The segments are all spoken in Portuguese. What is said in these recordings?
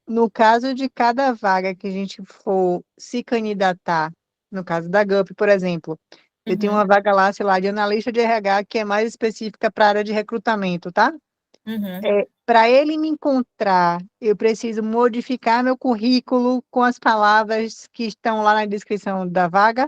No caso de cada vaga que a gente for se candidatar, no caso da GUP, por exemplo, eu tenho Uhum, uma vaga lá, sei lá, de analista de RH, que é mais específica para a área de recrutamento, tá? uhum. Para ele me encontrar, eu preciso modificar meu currículo com as palavras que estão lá na descrição da vaga,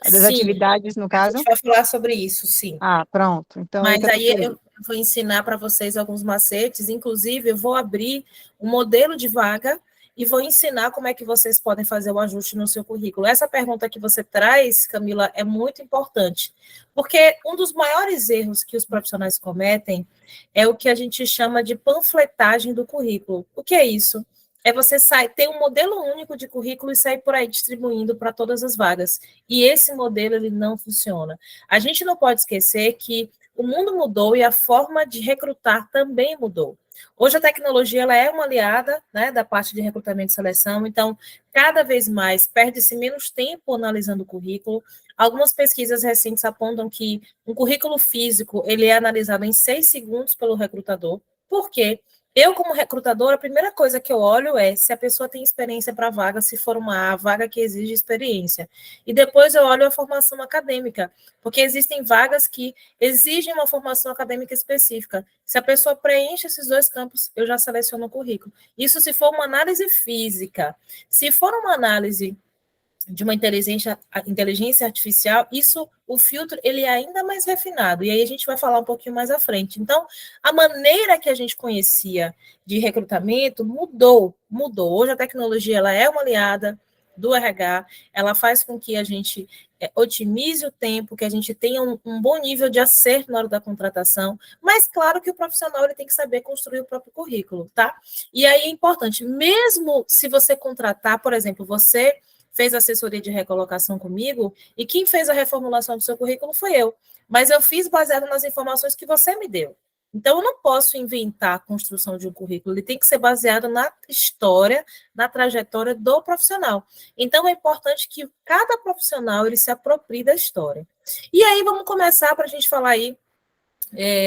das Sim, atividades, no a gente caso. vai falar sobre isso, sim. Ah, pronto. Então, é isso Mas que eu tô aí querendo. eu vou ensinar para vocês alguns macetes, inclusive eu vou abrir um modelo de vaga e vou ensinar como é que vocês podem fazer o ajuste no seu currículo. Essa pergunta que você traz, Camila, é muito importante, porque um dos maiores erros que os profissionais cometem é o que a gente chama de panfletagem do currículo. O que é isso? É você ter um modelo único de currículo e sair por aí distribuindo para todas as vagas. E esse modelo ele não funciona. A gente não pode esquecer que o mundo mudou e a forma de recrutar também mudou. Hoje a tecnologia ela é uma aliada, né, da parte de recrutamento e seleção, então cada vez mais perde-se menos tempo analisando o currículo. Algumas pesquisas recentes apontam que um currículo físico ele é analisado em 6 segundos pelo recrutador. Por quê? Eu, como recrutadora, a primeira coisa que eu olho é se a pessoa tem experiência para a vaga, se for uma vaga que exige experiência. E depois eu olho a formação acadêmica, porque existem vagas que exigem uma formação acadêmica específica. Se a pessoa preenche esses dois campos, eu já seleciono o currículo. Isso se for uma análise física. Se for uma análise de uma inteligência artificial, isso, o filtro, ele é ainda mais refinado. E aí a gente vai falar um pouquinho mais à frente. Então, a maneira que a gente conhecia de recrutamento mudou. Hoje a tecnologia, ela é uma aliada do RH, ela faz com que a gente otimize o tempo, que a gente tenha um bom nível de acerto na hora da contratação, mas claro que o profissional ele tem que saber construir o próprio currículo, tá? E aí é importante, mesmo se você contratar, por exemplo, você fez assessoria de recolocação comigo e quem fez a reformulação do seu currículo foi eu. Mas eu fiz baseado nas informações que você me deu. Então, eu não posso inventar a construção de um currículo, ele tem que ser baseado na história, na trajetória do profissional. Então, é importante que cada profissional ele se aproprie da história. E aí, vamos começar para a gente falar aí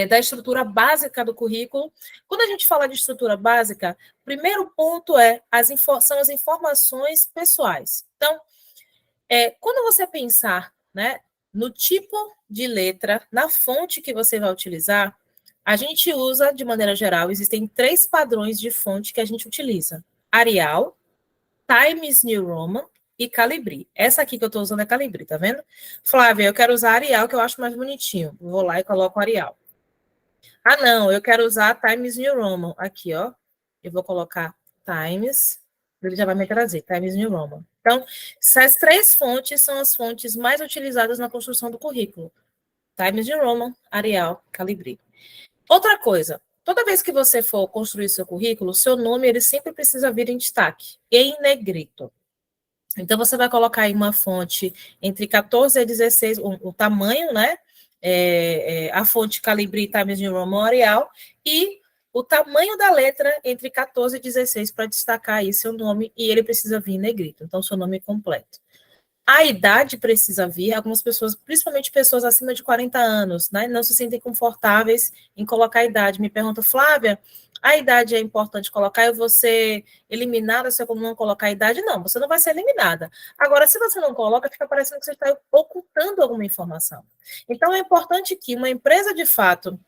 da estrutura básica do currículo. Quando a gente fala de estrutura básica, o primeiro ponto são as informações pessoais. Então, quando você pensar, né, no tipo de letra, na fonte que você vai utilizar, a gente usa, de maneira geral, existem 3 padrões de fonte que a gente utiliza. Arial, Times New Roman e Calibri. Essa aqui que eu estou usando é Calibri, tá vendo? Flávia, eu quero usar Arial, que eu acho mais bonitinho. Vou lá e coloco Arial. Ah, não, eu quero usar Times New Roman. Aqui, ó. Eu vou colocar Times. Ele já vai me trazer, Times New Roman. Então, essas 3 fontes são as fontes mais utilizadas na construção do currículo. Times New Roman, Arial, Calibri. Outra coisa, toda vez que você for construir seu currículo, seu nome ele sempre precisa vir em destaque, em negrito. Então, você vai colocar aí uma fonte entre 14 a 16, o tamanho, né? A fonte Calibri Times New Roman Arial e o tamanho da letra entre 14 e 16 para destacar aí seu nome e ele precisa vir em negrito. Então, seu nome completo. A idade precisa vir, algumas pessoas, principalmente pessoas acima de 40 anos, né, não se sentem confortáveis em colocar a idade. Me pergunta, Flávia, a idade é importante colocar, eu vou ser eliminada se eu não colocar a idade? Não, você não vai ser eliminada. Agora, se você não coloca, fica parecendo que você está ocultando alguma informação. Então, é importante que uma empresa, de fato,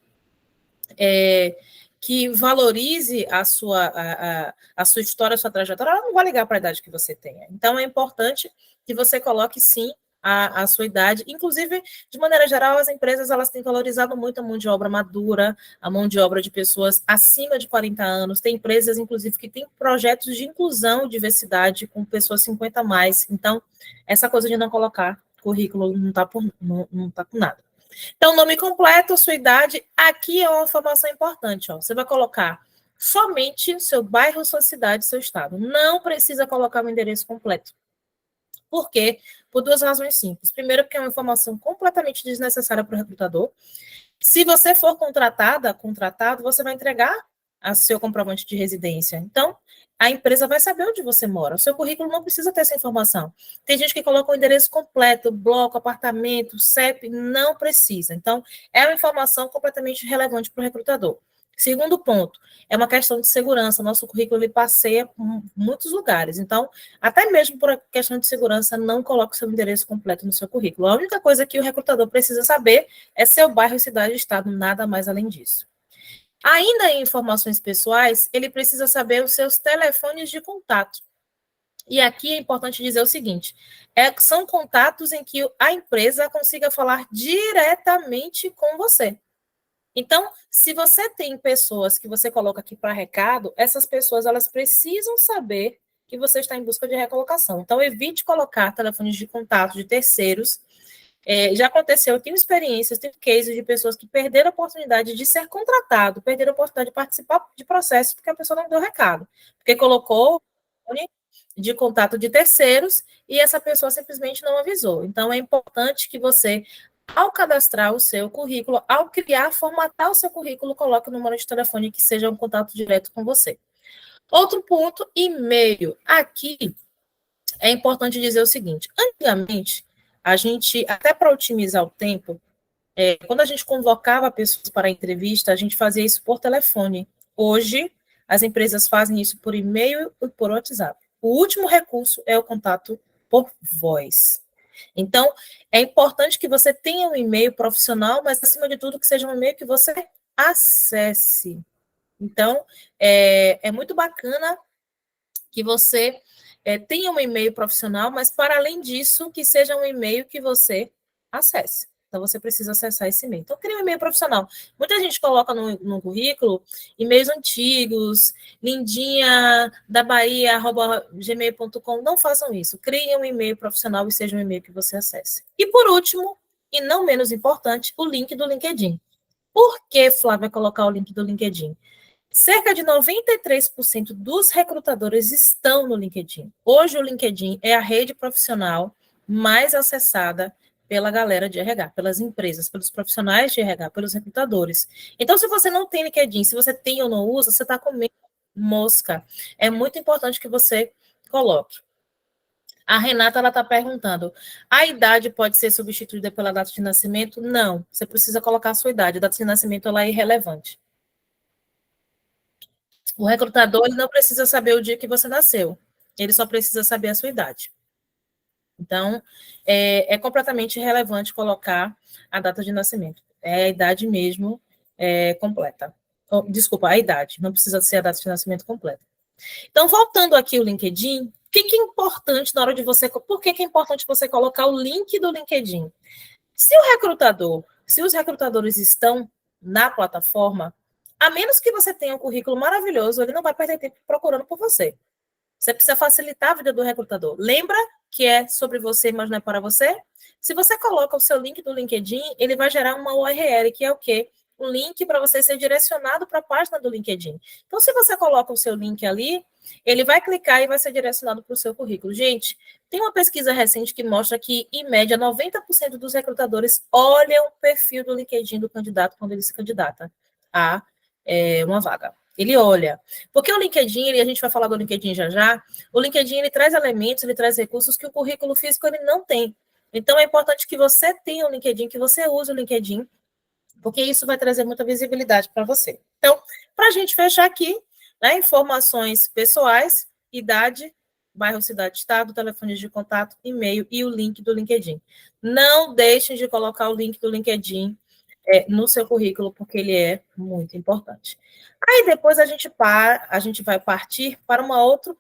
que valorize a sua história, a sua trajetória, ela não vai ligar para a idade que você tenha. Então, é importante que você coloque, sim, a sua idade. Inclusive, de maneira geral, as empresas elas têm valorizado muito a mão de obra madura, a mão de obra de pessoas acima de 40 anos. Tem empresas, inclusive, que têm projetos de inclusão e diversidade com pessoas 50 a mais. Então, essa coisa de não colocar currículo não está não tá com nada. Então, nome completo, sua idade, aqui é uma informação importante, ó. Você vai colocar somente seu bairro, sua cidade, seu estado. Não precisa colocar o endereço completo. Por quê? Por 2 razões simples. Primeiro, porque é uma informação completamente desnecessária para o recrutador. Se você for contratado, você vai entregar a seu comprovante de residência. Então, a empresa vai saber onde você mora. O seu currículo não precisa ter essa informação. Tem gente que coloca o endereço completo, bloco, apartamento, CEP, não precisa. Então, é uma informação completamente relevante para o recrutador. Segundo ponto, é uma questão de segurança. Nosso currículo ele passeia por muitos lugares. Então, até mesmo por questão de segurança, não coloque o seu endereço completo no seu currículo. A única coisa que o recrutador precisa saber é seu bairro, cidade e estado, nada mais além disso. Ainda em informações pessoais, ele precisa saber os seus telefones de contato. E aqui é importante dizer o seguinte: são contatos em que a empresa consiga falar diretamente com você. Então, se você tem pessoas que você coloca aqui para recado, essas pessoas elas precisam saber que você está em busca de recolocação. Então, evite colocar telefones de contato de terceiros. Já aconteceu, eu tenho experiências, tenho cases de pessoas que perderam a oportunidade de ser contratado, perderam a oportunidade de participar de processo porque a pessoa não deu recado, porque colocou de contato de terceiros e essa pessoa simplesmente não avisou. Então, é importante que você, ao cadastrar o seu currículo, ao criar, formatar o seu currículo, coloque o número de telefone que seja um contato direto com você. Outro ponto, e-mail. Aqui é importante dizer o seguinte: antigamente, a gente, até para otimizar o tempo, quando a gente convocava pessoas para a entrevista, a gente fazia isso por telefone. Hoje, as empresas fazem isso por e-mail e por WhatsApp. O último recurso é o contato por voz. Então, é importante que você tenha um e-mail profissional, mas, acima de tudo, que seja um e-mail que você acesse. Então, é muito bacana que você tenha um e-mail profissional, mas, para além disso, que seja um e-mail que você acesse. Então, você precisa acessar esse e-mail. Então, cria um e-mail profissional. Muita gente coloca no currículo e-mails antigos, lindinha da Bahia, @gmail.com. Não façam isso. Criem um e-mail profissional e seja um e-mail que você acesse. E, por último, e não menos importante, o link do LinkedIn. Por que, Flávia, colocar o link do LinkedIn? Cerca de 93% dos recrutadores estão no LinkedIn. Hoje, o LinkedIn é a rede profissional mais acessada pela galera de RH, pelas empresas, pelos profissionais de RH, pelos recrutadores. Então, se você não tem LinkedIn, se você tem ou não usa, você está comendo mosca. É muito importante que você coloque. A Renata está perguntando: a idade pode ser substituída pela data de nascimento? Não, você precisa colocar a sua idade. A data de nascimento ela é irrelevante. O recrutador ele não precisa saber o dia que você nasceu, ele só precisa saber a sua idade. Então, é completamente irrelevante colocar a data de nascimento. É a idade mesmo completa. Desculpa, a idade, não precisa ser a data de nascimento completa. Então, voltando aqui ao LinkedIn, o que é importante na hora de você... Por que é importante você colocar o link do LinkedIn? Se os recrutadores estão na plataforma, a menos que você tenha um currículo maravilhoso, ele não vai perder tempo procurando por você. Você precisa facilitar a vida do recrutador. Lembra que é sobre você, mas não é para você? Se você coloca o seu link do LinkedIn, ele vai gerar uma URL, que é o quê? Um link para você ser direcionado para a página do LinkedIn. Então, se você coloca o seu link ali, ele vai clicar e vai ser direcionado para o seu currículo. Gente, tem uma pesquisa recente que mostra que, em média, 90% dos recrutadores olham o perfil do LinkedIn do candidato quando ele se candidata a uma vaga. Ele olha. Porque o LinkedIn, a gente vai falar do LinkedIn já já, o LinkedIn ele traz elementos, ele traz recursos que o currículo físico ele não tem. Então, é importante que você tenha o LinkedIn, que você use o LinkedIn, porque isso vai trazer muita visibilidade para você. Então, para a gente fechar aqui, né, informações pessoais, idade, bairro, cidade, estado, telefones de contato, e-mail e o link do LinkedIn. Não deixem de colocar o link do LinkedIn no seu currículo, porque ele é muito importante. Aí depois a gente vai partir para um outro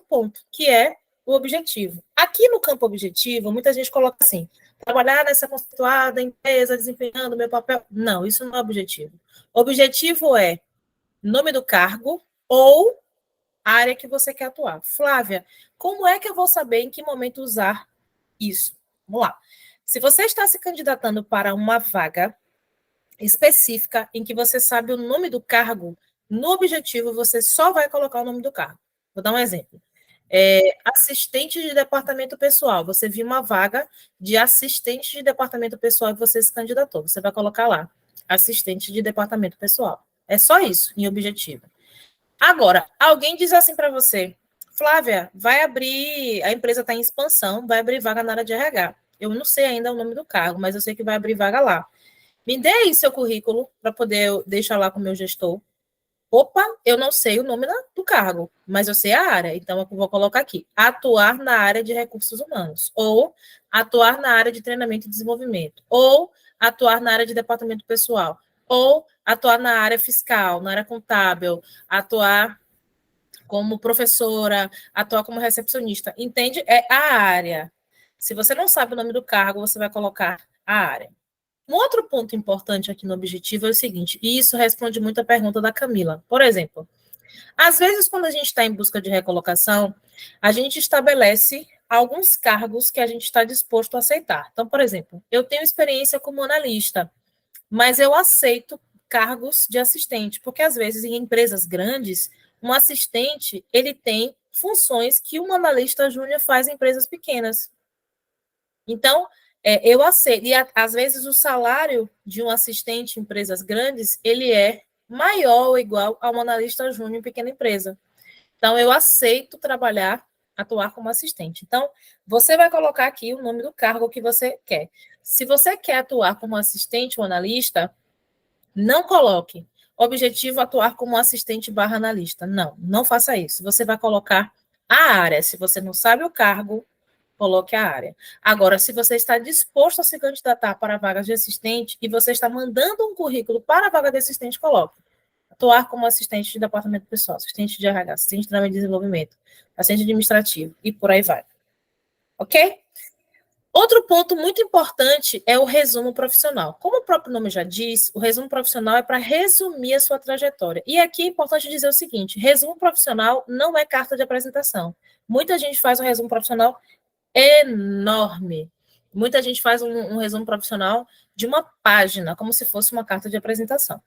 ponto, que é o objetivo. Aqui no campo objetivo, muita gente coloca assim: trabalhar nessa conceituada empresa, desempenhando meu papel. Não, isso não é objetivo. O objetivo é nome do cargo ou área que você quer atuar. Flávia, como é que eu vou saber em que momento usar isso? Vamos lá. Se você está se candidatando para uma vaga específica em que você sabe o nome do cargo, no objetivo você só vai colocar o nome do cargo. Vou dar um exemplo. Assistente de departamento pessoal. Você viu uma vaga de assistente de departamento pessoal e você se candidatou. Você vai colocar lá, assistente de departamento pessoal. É só isso, em objetivo. Agora, alguém diz assim para você: Flávia, vai abrir, a empresa está em expansão, vai abrir vaga na área de RH. Eu não sei ainda o nome do cargo, mas eu sei que vai abrir vaga lá. Me dê aí seu currículo para poder deixar lá com o meu gestor. Opa, eu não sei o nome do cargo, mas eu sei a área, então eu vou colocar aqui: atuar na área de recursos humanos, ou atuar na área de treinamento e desenvolvimento, ou atuar na área de departamento pessoal, ou atuar na área fiscal, na área contábil, atuar como professora, atuar como recepcionista. Entende? É a área. Se você não sabe o nome do cargo, você vai colocar a área. Um outro ponto importante aqui no objetivo é o seguinte, e isso responde muito à pergunta da Camila. Por exemplo, às vezes, quando a gente está em busca de recolocação, a gente estabelece alguns cargos que a gente está disposto a aceitar. Então, por exemplo, eu tenho experiência como analista, mas eu aceito cargos de assistente, porque às vezes em empresas grandes, um assistente ele tem funções que um analista júnior faz em empresas pequenas. Então, eu aceito. E às vezes o salário de um assistente em empresas grandes, ele é maior ou igual a um analista júnior em pequena empresa. Então, eu aceito trabalhar, atuar como assistente. Então, você vai colocar aqui o nome do cargo que você quer. Se você quer atuar como assistente ou analista, não coloque objetivo atuar como assistente barra analista. Não, não faça isso. Você vai colocar a área. Se você não sabe o cargo, coloque a área. Agora, se você está disposto a se candidatar para vagas de assistente e você está mandando um currículo para a vaga de assistente, coloque. Atuar como assistente de departamento pessoal, assistente de RH, assistente de treinamento e desenvolvimento, assistente administrativo e por aí vai. Ok? Outro ponto muito importante é o resumo profissional. Como o próprio nome já diz, o resumo profissional é para resumir a sua trajetória. E aqui é importante dizer o seguinte: resumo profissional não é carta de apresentação. Muita gente faz um resumo profissional enorme. Muita gente faz um resumo profissional de uma página, como se fosse uma carta de apresentação.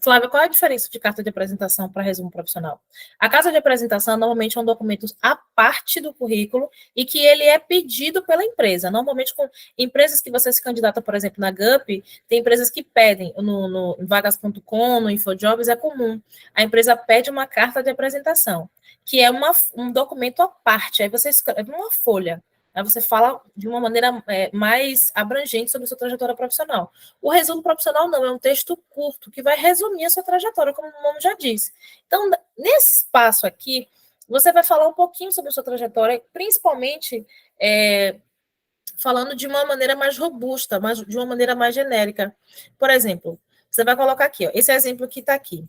Flávia, qual é a diferença de carta de apresentação para resumo profissional? A carta de apresentação normalmente é um documento à parte do currículo e que ele é pedido pela empresa. Normalmente, com empresas que você se candidata, por exemplo, na GUP, tem empresas que pedem, no vagas.com, no InfoJobs, é comum. A empresa pede uma carta de apresentação, que é um documento à parte. Aí você escreve uma folha. Aí você fala de uma maneira mais abrangente sobre a sua trajetória profissional. O resumo profissional não, é um texto curto que vai resumir a sua trajetória, como o nome já diz. Então, nesse espaço aqui, você vai falar um pouquinho sobre a sua trajetória, principalmente falando de uma maneira mais robusta, de uma maneira mais genérica. Por exemplo, você vai colocar aqui, ó, esse exemplo que está aqui.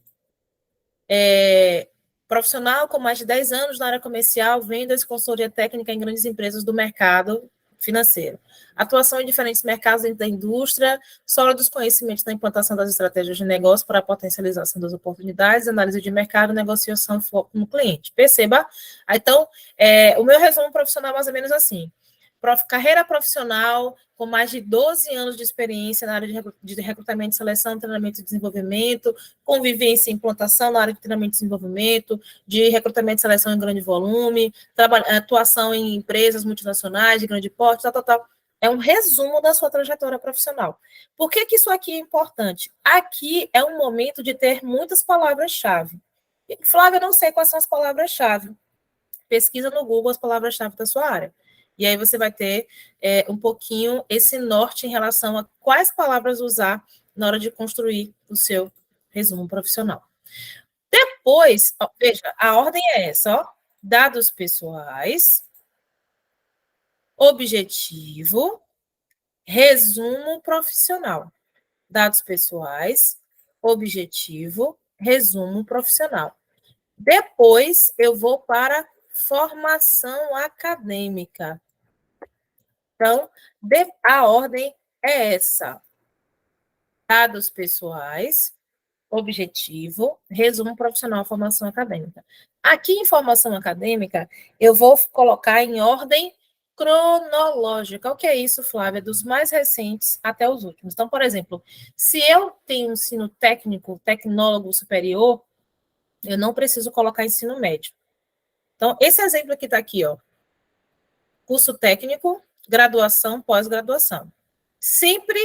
Profissional com mais de 10 anos na área comercial, vendas e consultoria técnica em grandes empresas do mercado financeiro. Atuação em diferentes mercados dentro da indústria, sólidos conhecimentos na implantação das estratégias de negócio para a potencialização das oportunidades, análise de mercado, negociação e foco no cliente. Perceba? Então, o meu resumo profissional é mais ou menos assim. Carreira profissional com mais de 12 anos de experiência na área de recrutamento, seleção, treinamento e desenvolvimento, convivência e implantação na área de treinamento e desenvolvimento, de recrutamento e seleção em grande volume, atuação em empresas multinacionais de grande porte, tal. É um resumo da sua trajetória profissional. Por que isso aqui é importante? Aqui é um momento de ter muitas palavras-chave. Flávia, não sei quais são as palavras-chave. Pesquisa no Google as palavras-chave da sua área. E aí você vai ter um pouquinho esse norte em relação a quais palavras usar na hora de construir o seu resumo profissional. Depois, veja, a ordem é essa, ó, dados pessoais, objetivo, resumo profissional. Dados pessoais, objetivo, resumo profissional. Depois, eu vou para formação acadêmica. Então, a ordem é essa: dados pessoais, objetivo, resumo profissional, formação acadêmica. Aqui em formação acadêmica, eu vou colocar em ordem cronológica. O que é isso, Flávia? Dos mais recentes até os últimos. Então, por exemplo, se eu tenho ensino técnico, tecnólogo superior, eu não preciso colocar ensino médio. Então, esse exemplo que está aqui, ó, curso técnico, graduação, pós-graduação. Sempre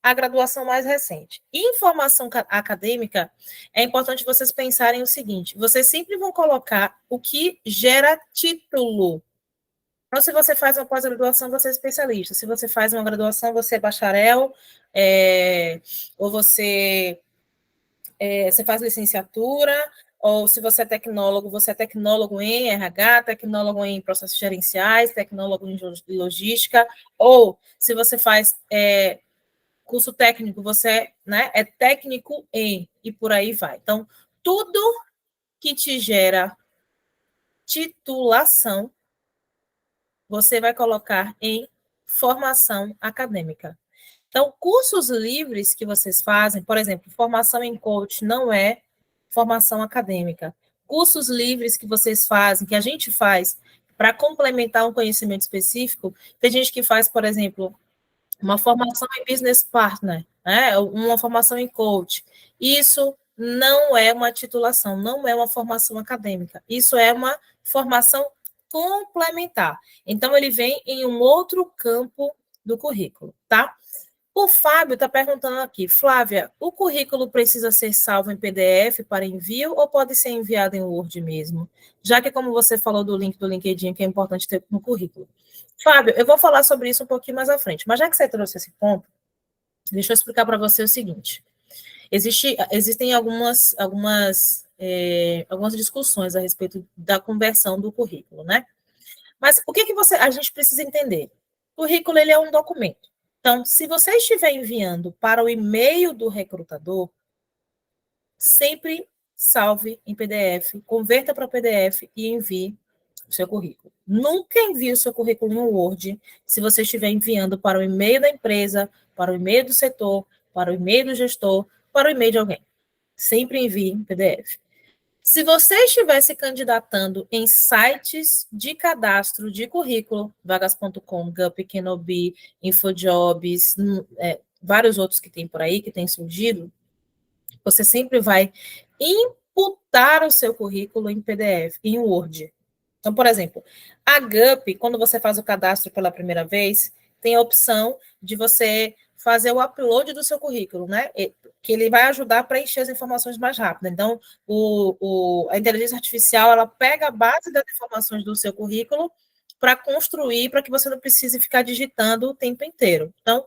a graduação mais recente. Em formação acadêmica, é importante vocês pensarem o seguinte: vocês sempre vão colocar o que gera título. Então, se você faz uma pós-graduação, você é especialista. Se você faz uma graduação, você é bacharel, ou você você faz licenciatura, ou se você é tecnólogo em RH, tecnólogo em processos gerenciais, tecnólogo em logística, ou se você faz curso técnico, você, né, é técnico em, e por aí vai. Então, tudo que te gera titulação, você vai colocar em formação acadêmica. Então, cursos livres que vocês fazem, por exemplo, formação em coach não é formação acadêmica. Cursos livres que vocês fazem, que a gente faz para complementar um conhecimento específico, tem gente que faz, por exemplo, uma formação em business partner, né? Uma formação em coach. Isso não é uma titulação, não é uma formação acadêmica. Isso é uma formação complementar. Então, ele vem em um outro campo do currículo, tá? O Fábio está perguntando aqui, Flávia, o currículo precisa ser salvo em PDF para envio ou pode ser enviado em Word mesmo? Já que, como você falou do link do LinkedIn, que é importante ter no currículo. Fábio, eu vou falar sobre isso um pouquinho mais à frente, mas já que você trouxe esse ponto, deixa eu explicar para você o seguinte. Existem algumas discussões a respeito da conversão do currículo, né? Mas o que a gente precisa entender? O currículo, ele é um documento. Então, se você estiver enviando para o e-mail do recrutador, sempre salve em PDF, converta para PDF e envie o seu currículo. Nunca envie o seu currículo em Word se você estiver enviando para o e-mail da empresa, para o e-mail do setor, para o e-mail do gestor, para o e-mail de alguém. Sempre envie em PDF. Se você estiver se candidatando em sites de cadastro de currículo, vagas.com, Gup, Kenobi, Infojobs, vários outros que tem por aí, que tem surgido, você sempre vai imputar o seu currículo em PDF, em Word. Então, por exemplo, a Gup, quando você faz o cadastro pela primeira vez, tem a opção de você fazer o upload do seu currículo, né? Que ele vai ajudar a preencher as informações mais rápido. Então, a inteligência artificial, ela pega a base das informações do seu currículo para construir, para que você não precise ficar digitando o tempo inteiro. Então,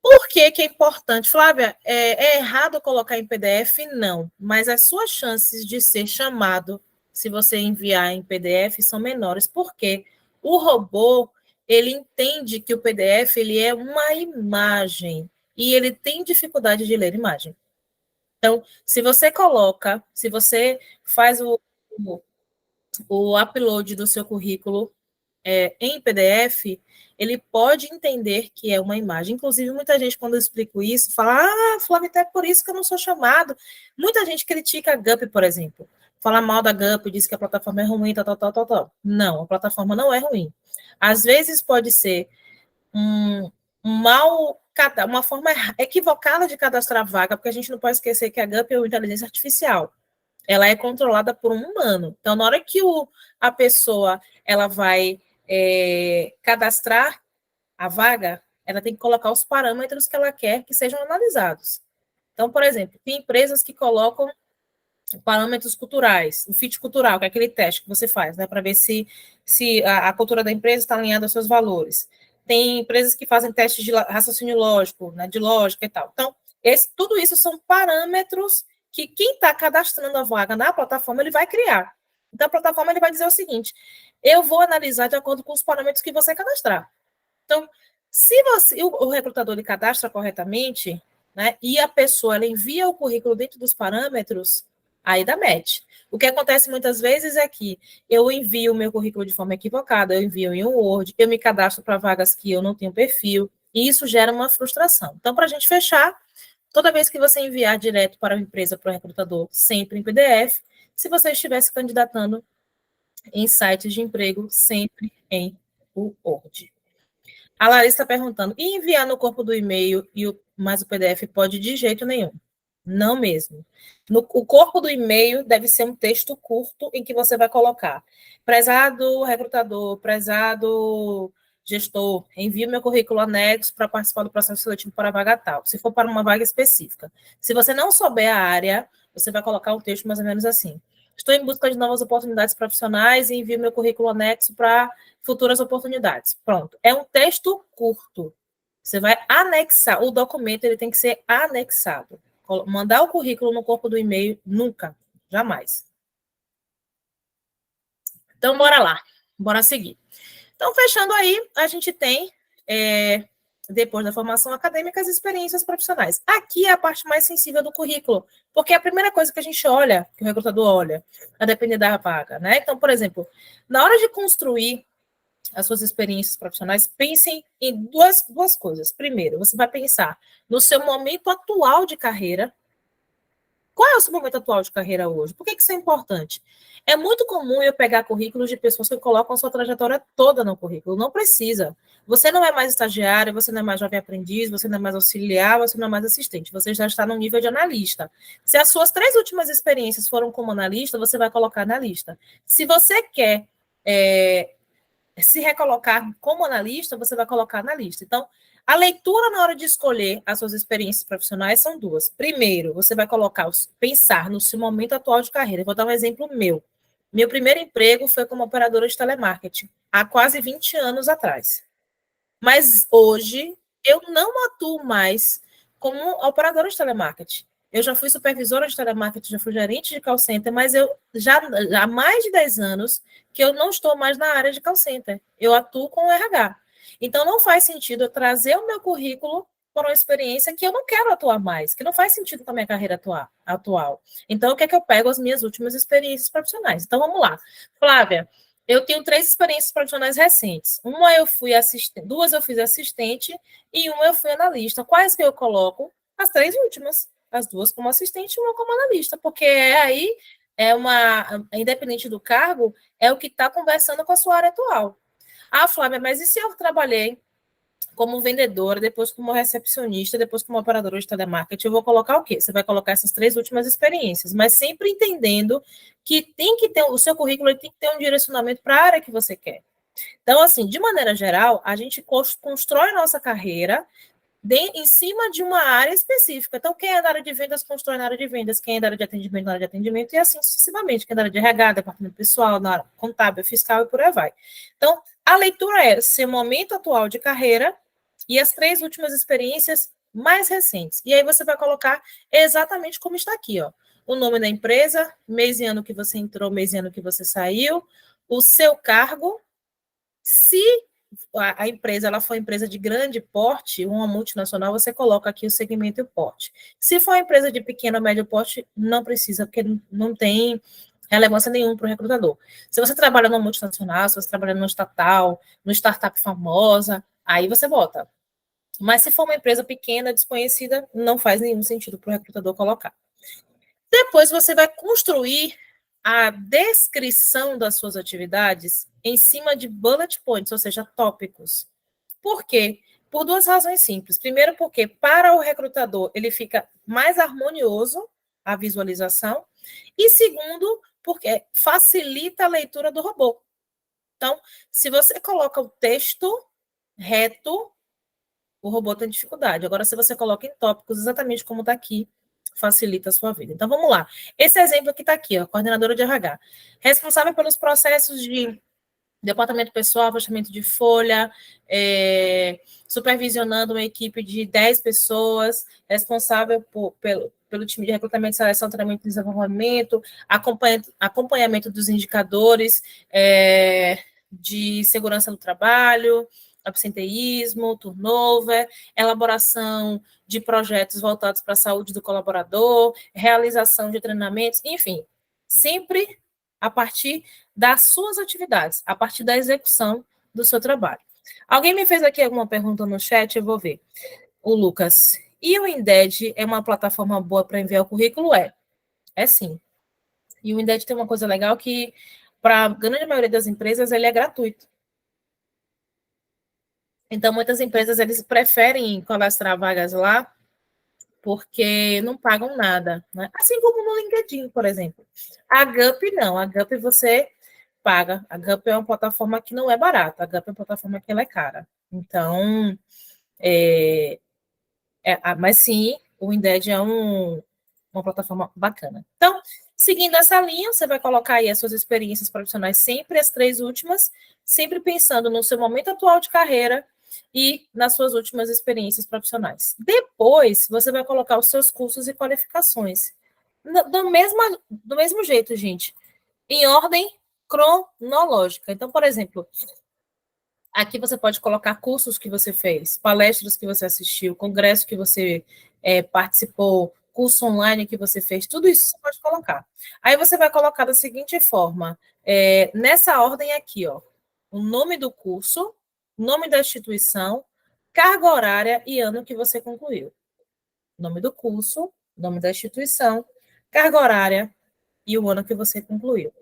por que é importante? Flávia, é errado colocar em PDF? Não, mas as suas chances de ser chamado, se você enviar em PDF, são menores, porque o robô, ele entende que o PDF ele é uma imagem, e ele tem dificuldade de ler imagem. Então, se você faz o upload do seu currículo em PDF, ele pode entender que é uma imagem. Inclusive, muita gente, quando eu explico isso, fala, Flávia, é por isso que eu não sou chamado. Muita gente critica a Gup, por exemplo. Fala mal da Gup, diz que a plataforma é ruim, tal. Não, a plataforma não é ruim. Às vezes pode ser uma forma equivocada de cadastrar vaga, porque a gente não pode esquecer que a Gup é uma inteligência artificial. Ela é controlada por um humano. Então, na hora que a pessoa ela vai cadastrar a vaga, ela tem que colocar os parâmetros que ela quer que sejam analisados. Então, por exemplo, tem empresas que colocam parâmetros culturais, o fit cultural, que é aquele teste que você faz, né, para ver se a cultura da empresa está alinhada aos seus valores. Tem empresas que fazem testes de raciocínio lógico, né, de lógica e tal. Então, tudo isso são parâmetros que quem está cadastrando a vaga na plataforma, ele vai criar. Então, a plataforma ele vai dizer o seguinte, eu vou analisar de acordo com os parâmetros que você cadastrar. Então, se o recrutador ele cadastra corretamente, né, e a pessoa ela envia o currículo dentro dos parâmetros, aí dá match. O que acontece muitas vezes é que eu envio o meu currículo de forma equivocada, eu envio em um Word, eu me cadastro para vagas que eu não tenho perfil, e isso gera uma frustração. Então, para a gente fechar, toda vez que você enviar direto para a empresa, para o recrutador, sempre em PDF, se você estiver se candidatando em sites de emprego, sempre em Word. A Larissa está perguntando, e enviar no corpo do e-mail, mas o PDF pode de jeito nenhum? Não mesmo. O corpo do e-mail deve ser um texto curto em que você vai colocar: prezado recrutador, prezado gestor, envio meu currículo anexo para participar do processo seletivo para a vaga tal, se for para uma vaga específica. Se você não souber a área, você vai colocar um texto mais ou menos assim: estou em busca de novas oportunidades profissionais e envio meu currículo anexo para futuras oportunidades. Pronto. É um texto curto. Você vai anexar. O documento ele tem que ser anexado. mandar o currículo no corpo do e-mail, nunca, jamais. Então, bora lá, bora seguir. Então, fechando aí, a gente tem, depois da formação acadêmica, as experiências profissionais. Aqui é a parte mais sensível do currículo, porque é a primeira coisa que a gente olha, que o recrutador olha, a depender da vaga, né? Então, por exemplo, na hora de construir as suas experiências profissionais, pensem em duas coisas. Primeiro, você vai pensar no seu momento atual de carreira. Qual é o seu momento atual de carreira hoje? Por que isso é importante? É muito comum eu pegar currículos de pessoas que colocam a sua trajetória toda no currículo. Não precisa. Você não é mais estagiário, você não é mais jovem aprendiz, você não é mais auxiliar, você não é mais assistente. Você já está no nível de analista. Se as suas 3 últimas experiências foram como analista, você vai colocar analista. Se você quer se recolocar como analista, você vai colocar analista. Então, a leitura na hora de escolher as suas experiências profissionais são 2. Primeiro, você vai pensar no seu momento atual de carreira. Eu vou dar um exemplo meu. Meu primeiro emprego foi como operadora de telemarketing, há quase 20 anos atrás. Mas hoje, eu não atuo mais como operadora de telemarketing. Eu já fui supervisora de telemarketing, já fui gerente de call center, mas eu já há mais de 10 anos que eu não estou mais na área de call center. Eu atuo com o RH. Então, não faz sentido eu trazer o meu currículo para uma experiência que eu não quero atuar mais, que não faz sentido com a minha carreira atual. Então, o que é que eu pego as minhas últimas experiências profissionais? Então, vamos lá. Flávia, eu tenho 3 experiências profissionais recentes. Uma eu fui assistente, 2 eu fiz assistente e uma eu fui analista. Quais que eu coloco? As 3 últimas. As 2 como assistente e uma como analista, porque aí independente do cargo, é o que está conversando com a sua área atual. Ah, Flávia, mas e se eu trabalhei como vendedora, depois como recepcionista, depois como operadora de telemarketing, eu vou colocar o quê? Você vai colocar essas 3 últimas experiências, mas sempre entendendo que tem que ter, o seu currículo tem que ter um direcionamento para a área que você quer. Então, assim, de maneira geral, a gente constrói nossa carreira em cima de uma área específica. Então, quem é da área de vendas, constrói na área de vendas, quem é da área de atendimento, na área de atendimento, e assim sucessivamente. Quem é da área de RH, departamento pessoal, na área contábil, fiscal e por aí vai. Então, a leitura é seu momento atual de carreira e as 3 últimas experiências mais recentes. E aí você vai colocar exatamente como está aqui, ó. O nome da empresa, mês e ano que você entrou, mês e ano que você saiu, o seu cargo, se a empresa ela for empresa de grande porte, uma multinacional, você coloca aqui o segmento e o porte. Se for uma empresa de pequeno ou médio porte, não precisa, porque não tem relevância nenhuma para o recrutador. Se você trabalha numa multinacional, se você trabalha numa estatal, numa startup famosa, aí você bota. Mas se for uma empresa pequena, desconhecida, não faz nenhum sentido para o recrutador colocar. Depois você vai construir a descrição das suas atividades em cima de bullet points, ou seja, tópicos. Por quê? Por 2 razões simples. Primeiro, porque para o recrutador ele fica mais harmonioso a visualização. E segundo, porque facilita a leitura do robô. Então, se você coloca o texto reto, o robô tem dificuldade. Agora, se você coloca em tópicos, exatamente como está aqui, facilita a sua vida. Então, vamos lá. Esse exemplo que está aqui, ó, coordenadora de RH. Responsável pelos processos de departamento pessoal, fechamento de folha, supervisionando uma equipe de 10 pessoas, responsável pelo time de recrutamento, seleção, treinamento e desenvolvimento, acompanhamento dos indicadores de segurança do trabalho, absenteísmo, turnover, elaboração de projetos voltados para a saúde do colaborador, realização de treinamentos, enfim, sempre a partir das suas atividades, a partir da execução do seu trabalho. Alguém me fez aqui alguma pergunta no chat, eu vou ver. O Lucas. E o Indeed é uma plataforma boa para enviar o currículo? É sim. E o Indeed tem uma coisa legal que, para a grande maioria das empresas, ele é gratuito. Então, muitas empresas, eles preferem cadastrar vagas lá porque não pagam nada, né? Assim como no LinkedIn, por exemplo. A Gup, não. A Gup você paga. A Gup é uma plataforma que não é barata. A Gup é uma plataforma que ela é cara. Então, mas sim, o Indeed é uma plataforma bacana. Então, seguindo essa linha, você vai colocar aí as suas experiências profissionais, sempre as 3 últimas, sempre pensando no seu momento atual de carreira e nas suas últimas experiências profissionais. Depois, você vai colocar os seus cursos e qualificações. Do mesmo jeito, gente, em ordem cronológica. Então, por exemplo, aqui você pode colocar cursos que você fez, palestras que você assistiu, congresso que você participou, curso online que você fez, tudo isso você pode colocar. Aí você vai colocar da seguinte forma, nessa ordem aqui, ó, o nome do curso, nome da instituição, carga horária e ano que você concluiu. Nome do curso, nome da instituição, carga horária e o ano que você concluiu.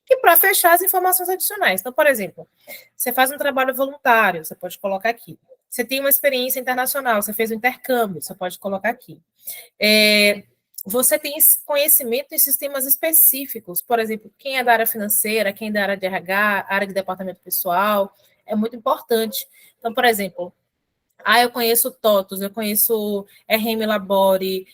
E para fechar as informações adicionais. Então, por exemplo, você faz um trabalho voluntário, você pode colocar aqui. Você tem uma experiência internacional, você fez um intercâmbio, você pode colocar aqui. Você tem conhecimento em sistemas específicos, por exemplo, quem é da área financeira, quem é da área de RH, área de departamento pessoal, é muito importante. Então, por exemplo, eu conheço TOTOS, eu conheço RM Labore,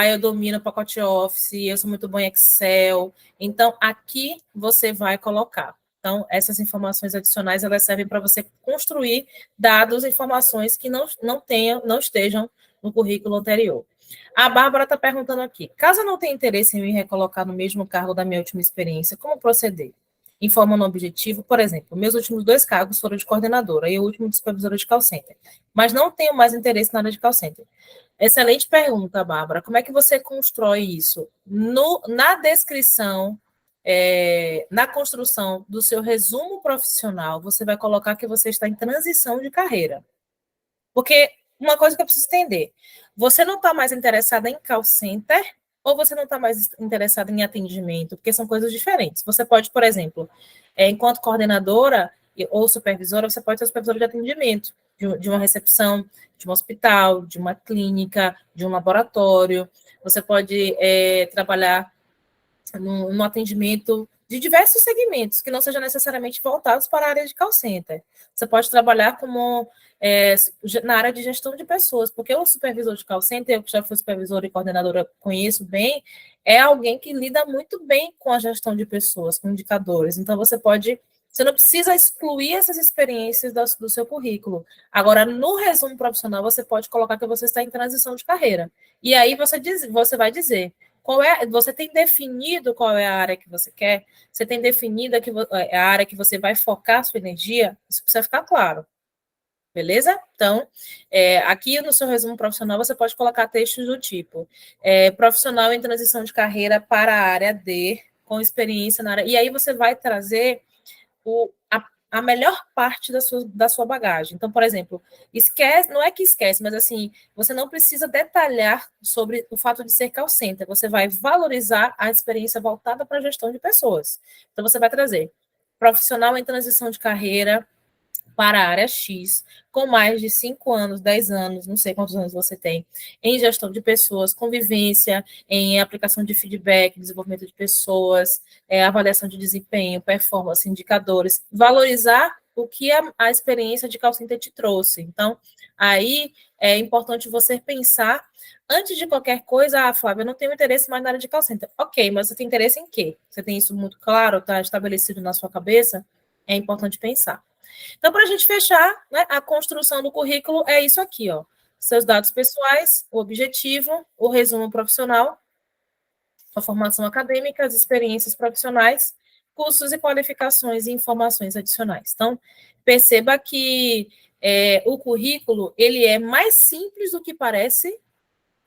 eu domino o pacote Office, eu sou muito bom em Excel. Então, aqui você vai colocar. Então, essas informações adicionais, elas servem para você construir dados e informações que não estejam no currículo anterior. A Bárbara está perguntando aqui, caso eu não tenha interesse em me recolocar no mesmo cargo da minha última experiência, como proceder? Informa no objetivo, por exemplo, meus últimos 2 cargos foram de coordenadora e o último de supervisora de call center, mas não tenho mais interesse na área de call center. Excelente pergunta, Bárbara. Como é que você constrói isso? Na descrição, na construção do seu resumo profissional, você vai colocar que você está em transição de carreira. Porque uma coisa que eu preciso entender, você não está mais interessada em call center ou você não está mais interessada em atendimento? Porque são coisas diferentes. Você pode, por exemplo, enquanto coordenadora ou supervisora, você pode ser supervisora de atendimento, de uma recepção, de um hospital, de uma clínica, de um laboratório. Você pode trabalhar no atendimento de diversos segmentos, que não sejam necessariamente voltados para a área de call center. Você pode trabalhar como na área de gestão de pessoas, porque o supervisor de call center, eu que já fui supervisora e coordenadora, conheço bem, é alguém que lida muito bem com a gestão de pessoas, com indicadores. Então, você não precisa excluir essas experiências do seu currículo. Agora, no resumo profissional, você pode colocar que você está em transição de carreira. E aí você vai dizer você tem definido qual é a área que você quer? Você tem definido a área que você vai focar a sua energia? Isso precisa ficar claro. Beleza? Então, aqui no seu resumo profissional, você pode colocar textos do tipo profissional em transição de carreira para a área D, com experiência na área. E aí você vai trazer a melhor parte da sua bagagem. Então, por exemplo, não é que esquece, mas assim, você não precisa detalhar sobre o fato de ser call center, você vai valorizar a experiência voltada para a gestão de pessoas. Então, você vai trazer profissional em transição de carreira para a área X, com mais de 5 anos, 10 anos, não sei quantos anos você tem, em gestão de pessoas, convivência, em aplicação de feedback, desenvolvimento de pessoas, avaliação de desempenho, performance, indicadores, valorizar o que a experiência de call center te trouxe. Então, aí é importante você pensar, antes de qualquer coisa, Flávia, eu não tenho interesse mais na área de call center. Ok, mas você tem interesse em quê? Você tem isso muito claro, está estabelecido na sua cabeça? É importante pensar. Então, para a gente fechar, né, a construção do currículo é isso aqui, ó. Seus dados pessoais, o objetivo, o resumo profissional, a formação acadêmica, as experiências profissionais, cursos e qualificações e informações adicionais. Então, perceba que o currículo, ele é mais simples do que parece,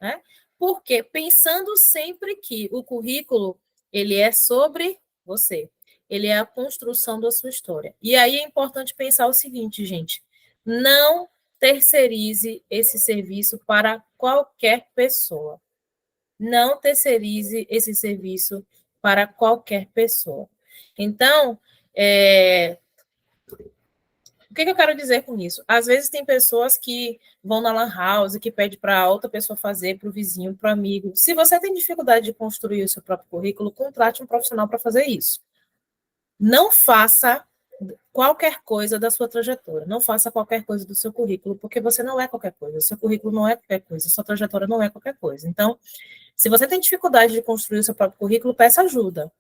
né? Porque pensando sempre que o currículo, ele é sobre você. Ele é a construção da sua história. E aí é importante pensar o seguinte, gente, não terceirize esse serviço para qualquer pessoa. Não terceirize esse serviço para qualquer pessoa. Então, o que eu quero dizer com isso? Às vezes tem pessoas que vão na lan house, que pede para outra pessoa fazer, para o vizinho, para o amigo. Se você tem dificuldade de construir o seu próprio currículo, contrate um profissional para fazer isso. Não faça qualquer coisa da sua trajetória. Não faça qualquer coisa do seu currículo, porque você não é qualquer coisa. Seu currículo não é qualquer coisa. Sua trajetória não é qualquer coisa. Então, se você tem dificuldade de construir o seu próprio currículo, peça ajuda.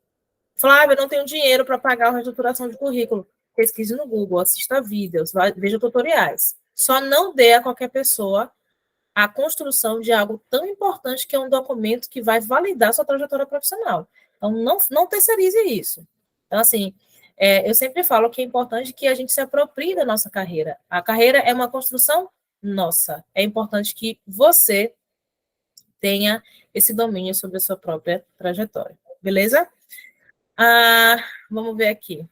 Flávia, eu não tenho dinheiro para pagar uma reestruturação de currículo. Pesquise no Google, assista vídeos, veja tutoriais. Só não dê a qualquer pessoa a construção de algo tão importante que é um documento que vai validar sua trajetória profissional. Então, não terceirize isso. Então, assim, eu sempre falo que é importante que a gente se aproprie da nossa carreira. A carreira é uma construção nossa. É importante que você tenha esse domínio sobre a sua própria trajetória. Beleza? Vamos ver aqui.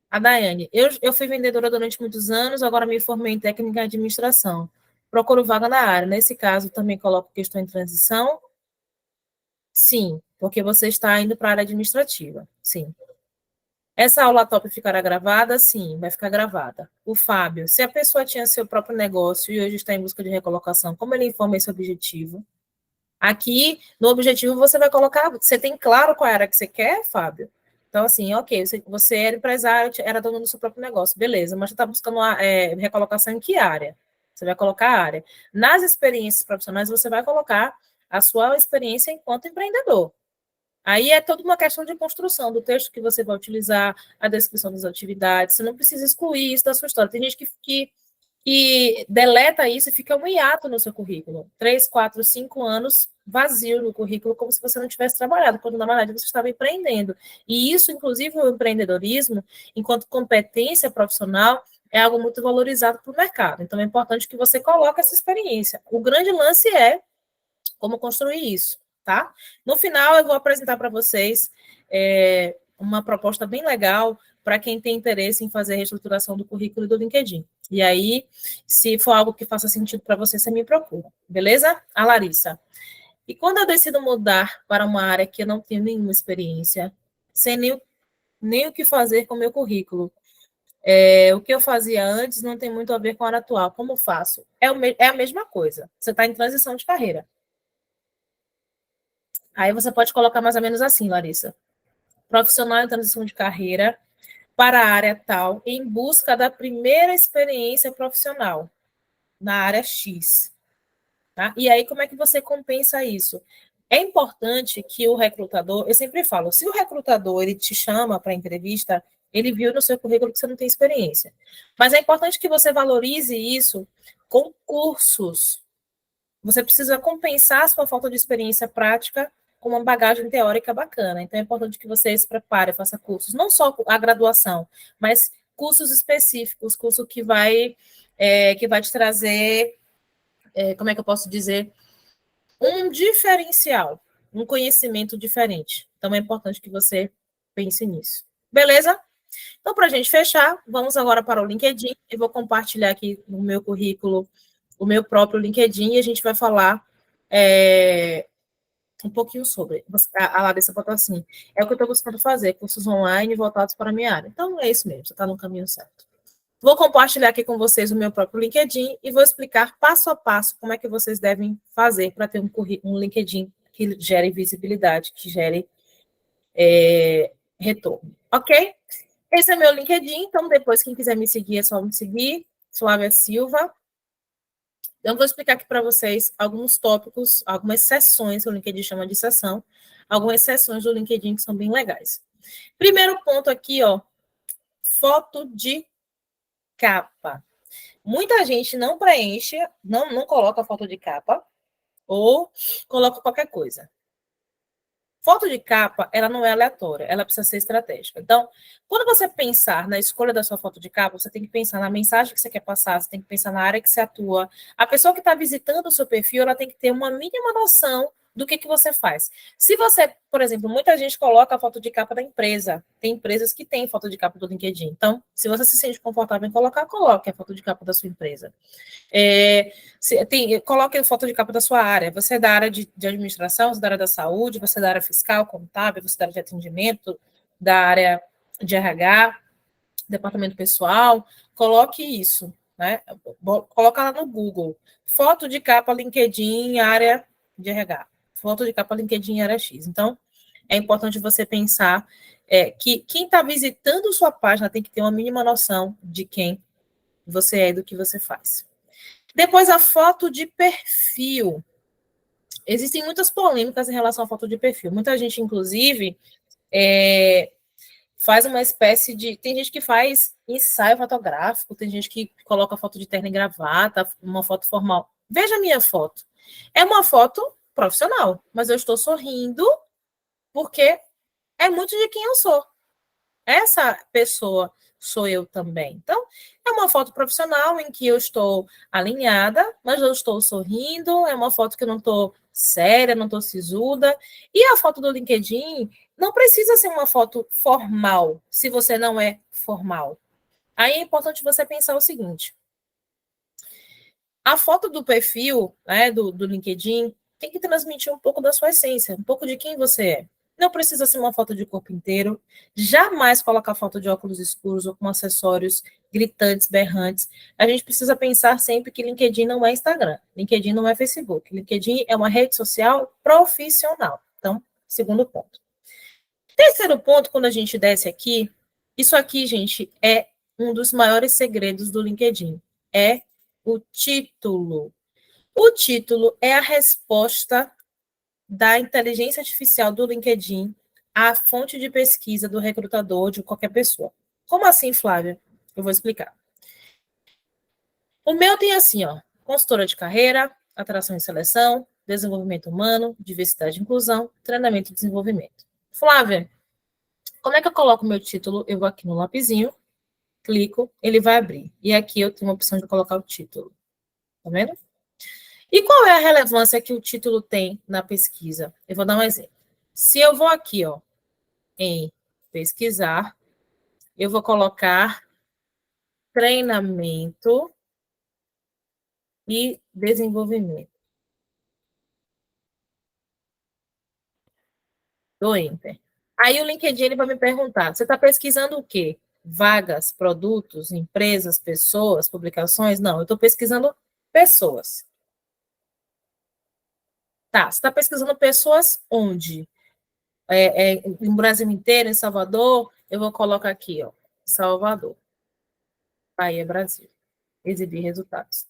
A Daiane, eu fui vendedora durante muitos anos, agora me formei em técnica de administração. Procuro vaga na área. Nesse caso, também coloco questão em transição? Sim, porque você está indo para a área administrativa. Sim. Essa aula top ficará gravada? Sim, vai ficar gravada. O Fábio, se a pessoa tinha seu próprio negócio e hoje está em busca de recolocação, como ele informa esse objetivo? Aqui, no objetivo, você vai colocar... Você tem claro qual era que você quer, Fábio? Então, assim, ok, você era empresário, era dono do seu próprio negócio, beleza, mas você está buscando recolocação em que área? Você vai colocar a área. Nas experiências profissionais, você vai colocar a sua experiência enquanto empreendedor. Aí é toda uma questão de construção do texto que você vai utilizar, a descrição das atividades, você não precisa excluir isso da sua história. Tem gente que deleta isso e fica um hiato no seu currículo. 3, 4, 5 anos vazio no currículo, como se você não tivesse trabalhado, quando na verdade você estava empreendendo. E isso, inclusive, o empreendedorismo, enquanto competência profissional, é algo muito valorizado para o mercado. Então, é importante que você coloque essa experiência. O grande lance é como construir isso, tá? No final, eu vou apresentar para vocês uma proposta bem legal para quem tem interesse em fazer a reestruturação do currículo e do LinkedIn. E aí, se for algo que faça sentido para você, você me procura, beleza? A Larissa. E quando eu decido mudar para uma área que eu não tenho nenhuma experiência, sem nem o que fazer com o meu currículo, o que eu fazia antes não tem muito a ver com a área atual. Como faço? É a mesma coisa. Você está em transição de carreira. Aí você pode colocar mais ou menos assim, Larissa. Profissional em transição de carreira para a área tal, em busca da primeira experiência profissional na área X. Tá? E aí, como é que você compensa isso? É importante que o recrutador, eu sempre falo, se o recrutador ele te chama para entrevista, ele viu no seu currículo que você não tem experiência. Mas é importante que você valorize isso com cursos. Você precisa compensar a sua falta de experiência prática com uma bagagem teórica bacana. Então, é importante que você se prepare, faça cursos, não só a graduação, mas cursos específicos, curso que vai te trazer, como é que eu posso dizer, um diferencial, um conhecimento diferente. Então, é importante que você pense nisso. Beleza? Então, para a gente fechar, vamos agora para o LinkedIn. Eu vou compartilhar aqui no meu currículo o meu próprio LinkedIn e a gente vai falar um pouquinho sobre. A Larissa botou assim, é o que eu estou buscando fazer, cursos online voltados para a minha área. Então, é isso mesmo, você está no caminho certo. Vou compartilhar aqui com vocês o meu próprio LinkedIn e vou explicar passo a passo como é que vocês devem fazer para ter um LinkedIn que gere visibilidade, que gere retorno. Ok? Esse é meu LinkedIn, então depois quem quiser me seguir é só me seguir, Flávia Silva. Eu vou explicar aqui para vocês alguns tópicos, algumas seções, o LinkedIn chama de seção, algumas seções do LinkedIn que são bem legais. Primeiro ponto aqui, ó, foto de capa. Muita gente não preenche, não coloca foto de capa, ou coloca qualquer coisa. Foto de capa, ela não é aleatória, ela precisa ser estratégica. Então, quando você pensar na escolha da sua foto de capa, você tem que pensar na mensagem que você quer passar, você tem que pensar na área que você atua. A pessoa que está visitando o seu perfil, ela tem que ter uma mínima noção do que você faz. Se você, por exemplo, muita gente coloca a foto de capa da empresa. Tem empresas que têm foto de capa do LinkedIn. Então, se você se sente confortável em colocar, coloque a foto de capa da sua empresa. Coloque a foto de capa da sua área. Você é da área de administração, você é da área da saúde, você é da área fiscal, contábil, você é da área de atendimento, da área de RH, departamento pessoal. Coloque isso, né? Coloca lá no Google. Foto de capa LinkedIn, área de RH. Foto de capa LinkedIn, área X. Então, é importante você pensar que quem está visitando sua página tem que ter uma mínima noção de quem você é e do que você faz. Depois, a foto de perfil. Existem muitas polêmicas em relação à foto de perfil. Muita gente, inclusive, faz uma espécie de... Tem gente que faz ensaio fotográfico, tem gente que coloca foto de terno e gravata, uma foto formal. Veja a minha foto. É uma foto profissional, mas eu estou sorrindo porque é muito de quem eu sou. Essa pessoa sou eu também. Então, é uma foto profissional em que eu estou alinhada, mas eu estou sorrindo, é uma foto que eu não estou séria, não estou sisuda. E a foto do LinkedIn não precisa ser uma foto formal, se você não é formal. Aí é importante você pensar o seguinte: a foto do perfil, né, do LinkedIn, tem que transmitir um pouco da sua essência, um pouco de quem você é. Não precisa ser uma foto de corpo inteiro. Jamais colocar foto de óculos escuros ou com acessórios gritantes, berrantes. A gente precisa pensar sempre que LinkedIn não é Instagram, LinkedIn não é Facebook. LinkedIn é uma rede social profissional. Então, segundo ponto. Terceiro ponto, quando a gente desce aqui, isso aqui, gente, é um dos maiores segredos do LinkedIn. É o título. O título é a resposta da inteligência artificial do LinkedIn à fonte de pesquisa do recrutador de qualquer pessoa. Como assim, Flávia? Eu vou explicar. O meu tem assim, ó, consultora de carreira, atração e seleção, desenvolvimento humano, diversidade e inclusão, treinamento e desenvolvimento. Flávia, como é que eu coloco o meu título? Eu vou aqui no lapisinho, clico, ele vai abrir. E aqui eu tenho a opção de colocar o título. Tá vendo? E qual é a relevância que o título tem na pesquisa? Eu vou dar um exemplo. Se eu vou aqui, ó, em pesquisar, eu vou colocar treinamento e desenvolvimento. Dou Enter. Aí o LinkedIn ele vai me perguntar, você está pesquisando o quê? Vagas, produtos, empresas, pessoas, publicações? Não, eu estou pesquisando pessoas. Tá, você está pesquisando pessoas onde? No Brasil inteiro, em Salvador, eu vou colocar aqui, ó, Salvador. Bahia, Brasil. Exibir resultados.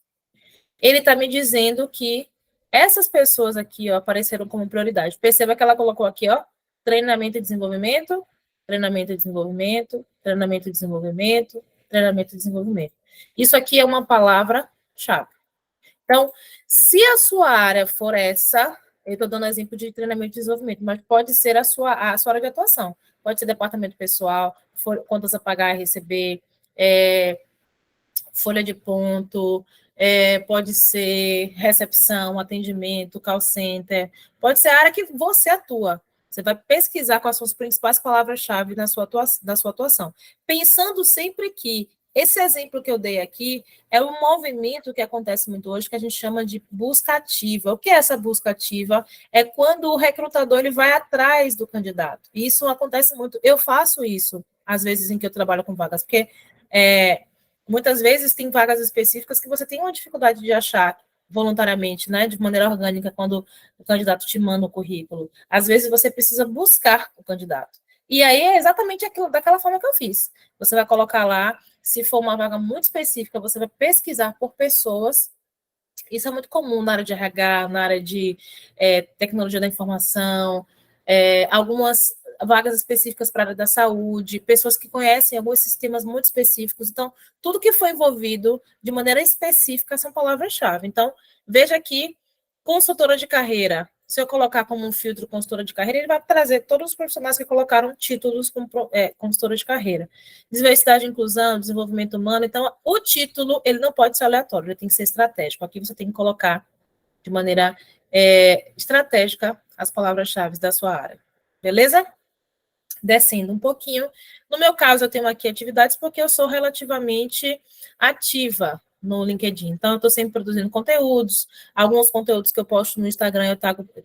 Ele está me dizendo que essas pessoas aqui, ó, apareceram como prioridade. Perceba que ela colocou aqui, ó, treinamento e desenvolvimento, treinamento e desenvolvimento, treinamento e desenvolvimento, treinamento e desenvolvimento. Isso aqui é uma palavra-chave. Então, se a sua área for essa, eu estou dando exemplo de treinamento e desenvolvimento, mas pode ser a sua área de atuação. Pode ser departamento pessoal, contas a pagar e receber, folha de ponto, pode ser recepção, atendimento, call center, pode ser a área que você atua. Você vai pesquisar quais são as principais palavras-chave da sua atuação. Pensando sempre que esse exemplo que eu dei aqui é um movimento que acontece muito hoje, que a gente chama de busca ativa. O que é essa busca ativa? É quando o recrutador ele vai atrás do candidato. E isso acontece muito. Eu faço isso, às vezes, em que eu trabalho com vagas, porque muitas vezes tem vagas específicas que você tem uma dificuldade de achar voluntariamente, né, de maneira orgânica, quando o candidato te manda o currículo. Às vezes você precisa buscar o candidato. E aí é exatamente aquilo, daquela forma que eu fiz. Você vai colocar lá, se for uma vaga muito específica, você vai pesquisar por pessoas. Isso é muito comum na área de RH, na área de tecnologia da informação, algumas vagas específicas para a área da saúde, pessoas que conhecem alguns sistemas muito específicos. Então, tudo que foi envolvido de maneira específica são palavras-chave. Então, veja aqui, consultora de carreira. Se eu colocar como um filtro consultora de carreira, ele vai trazer todos os profissionais que colocaram títulos como consultora de carreira. Diversidade e inclusão, desenvolvimento humano. Então, o título, ele não pode ser aleatório, ele tem que ser estratégico. Aqui você tem que colocar de maneira estratégica as palavras-chave da sua área. Beleza? Descendo um pouquinho. No meu caso, eu tenho aqui atividades porque eu sou relativamente ativa no LinkedIn. Então, eu estou sempre produzindo conteúdos. Alguns conteúdos que eu posto no Instagram eu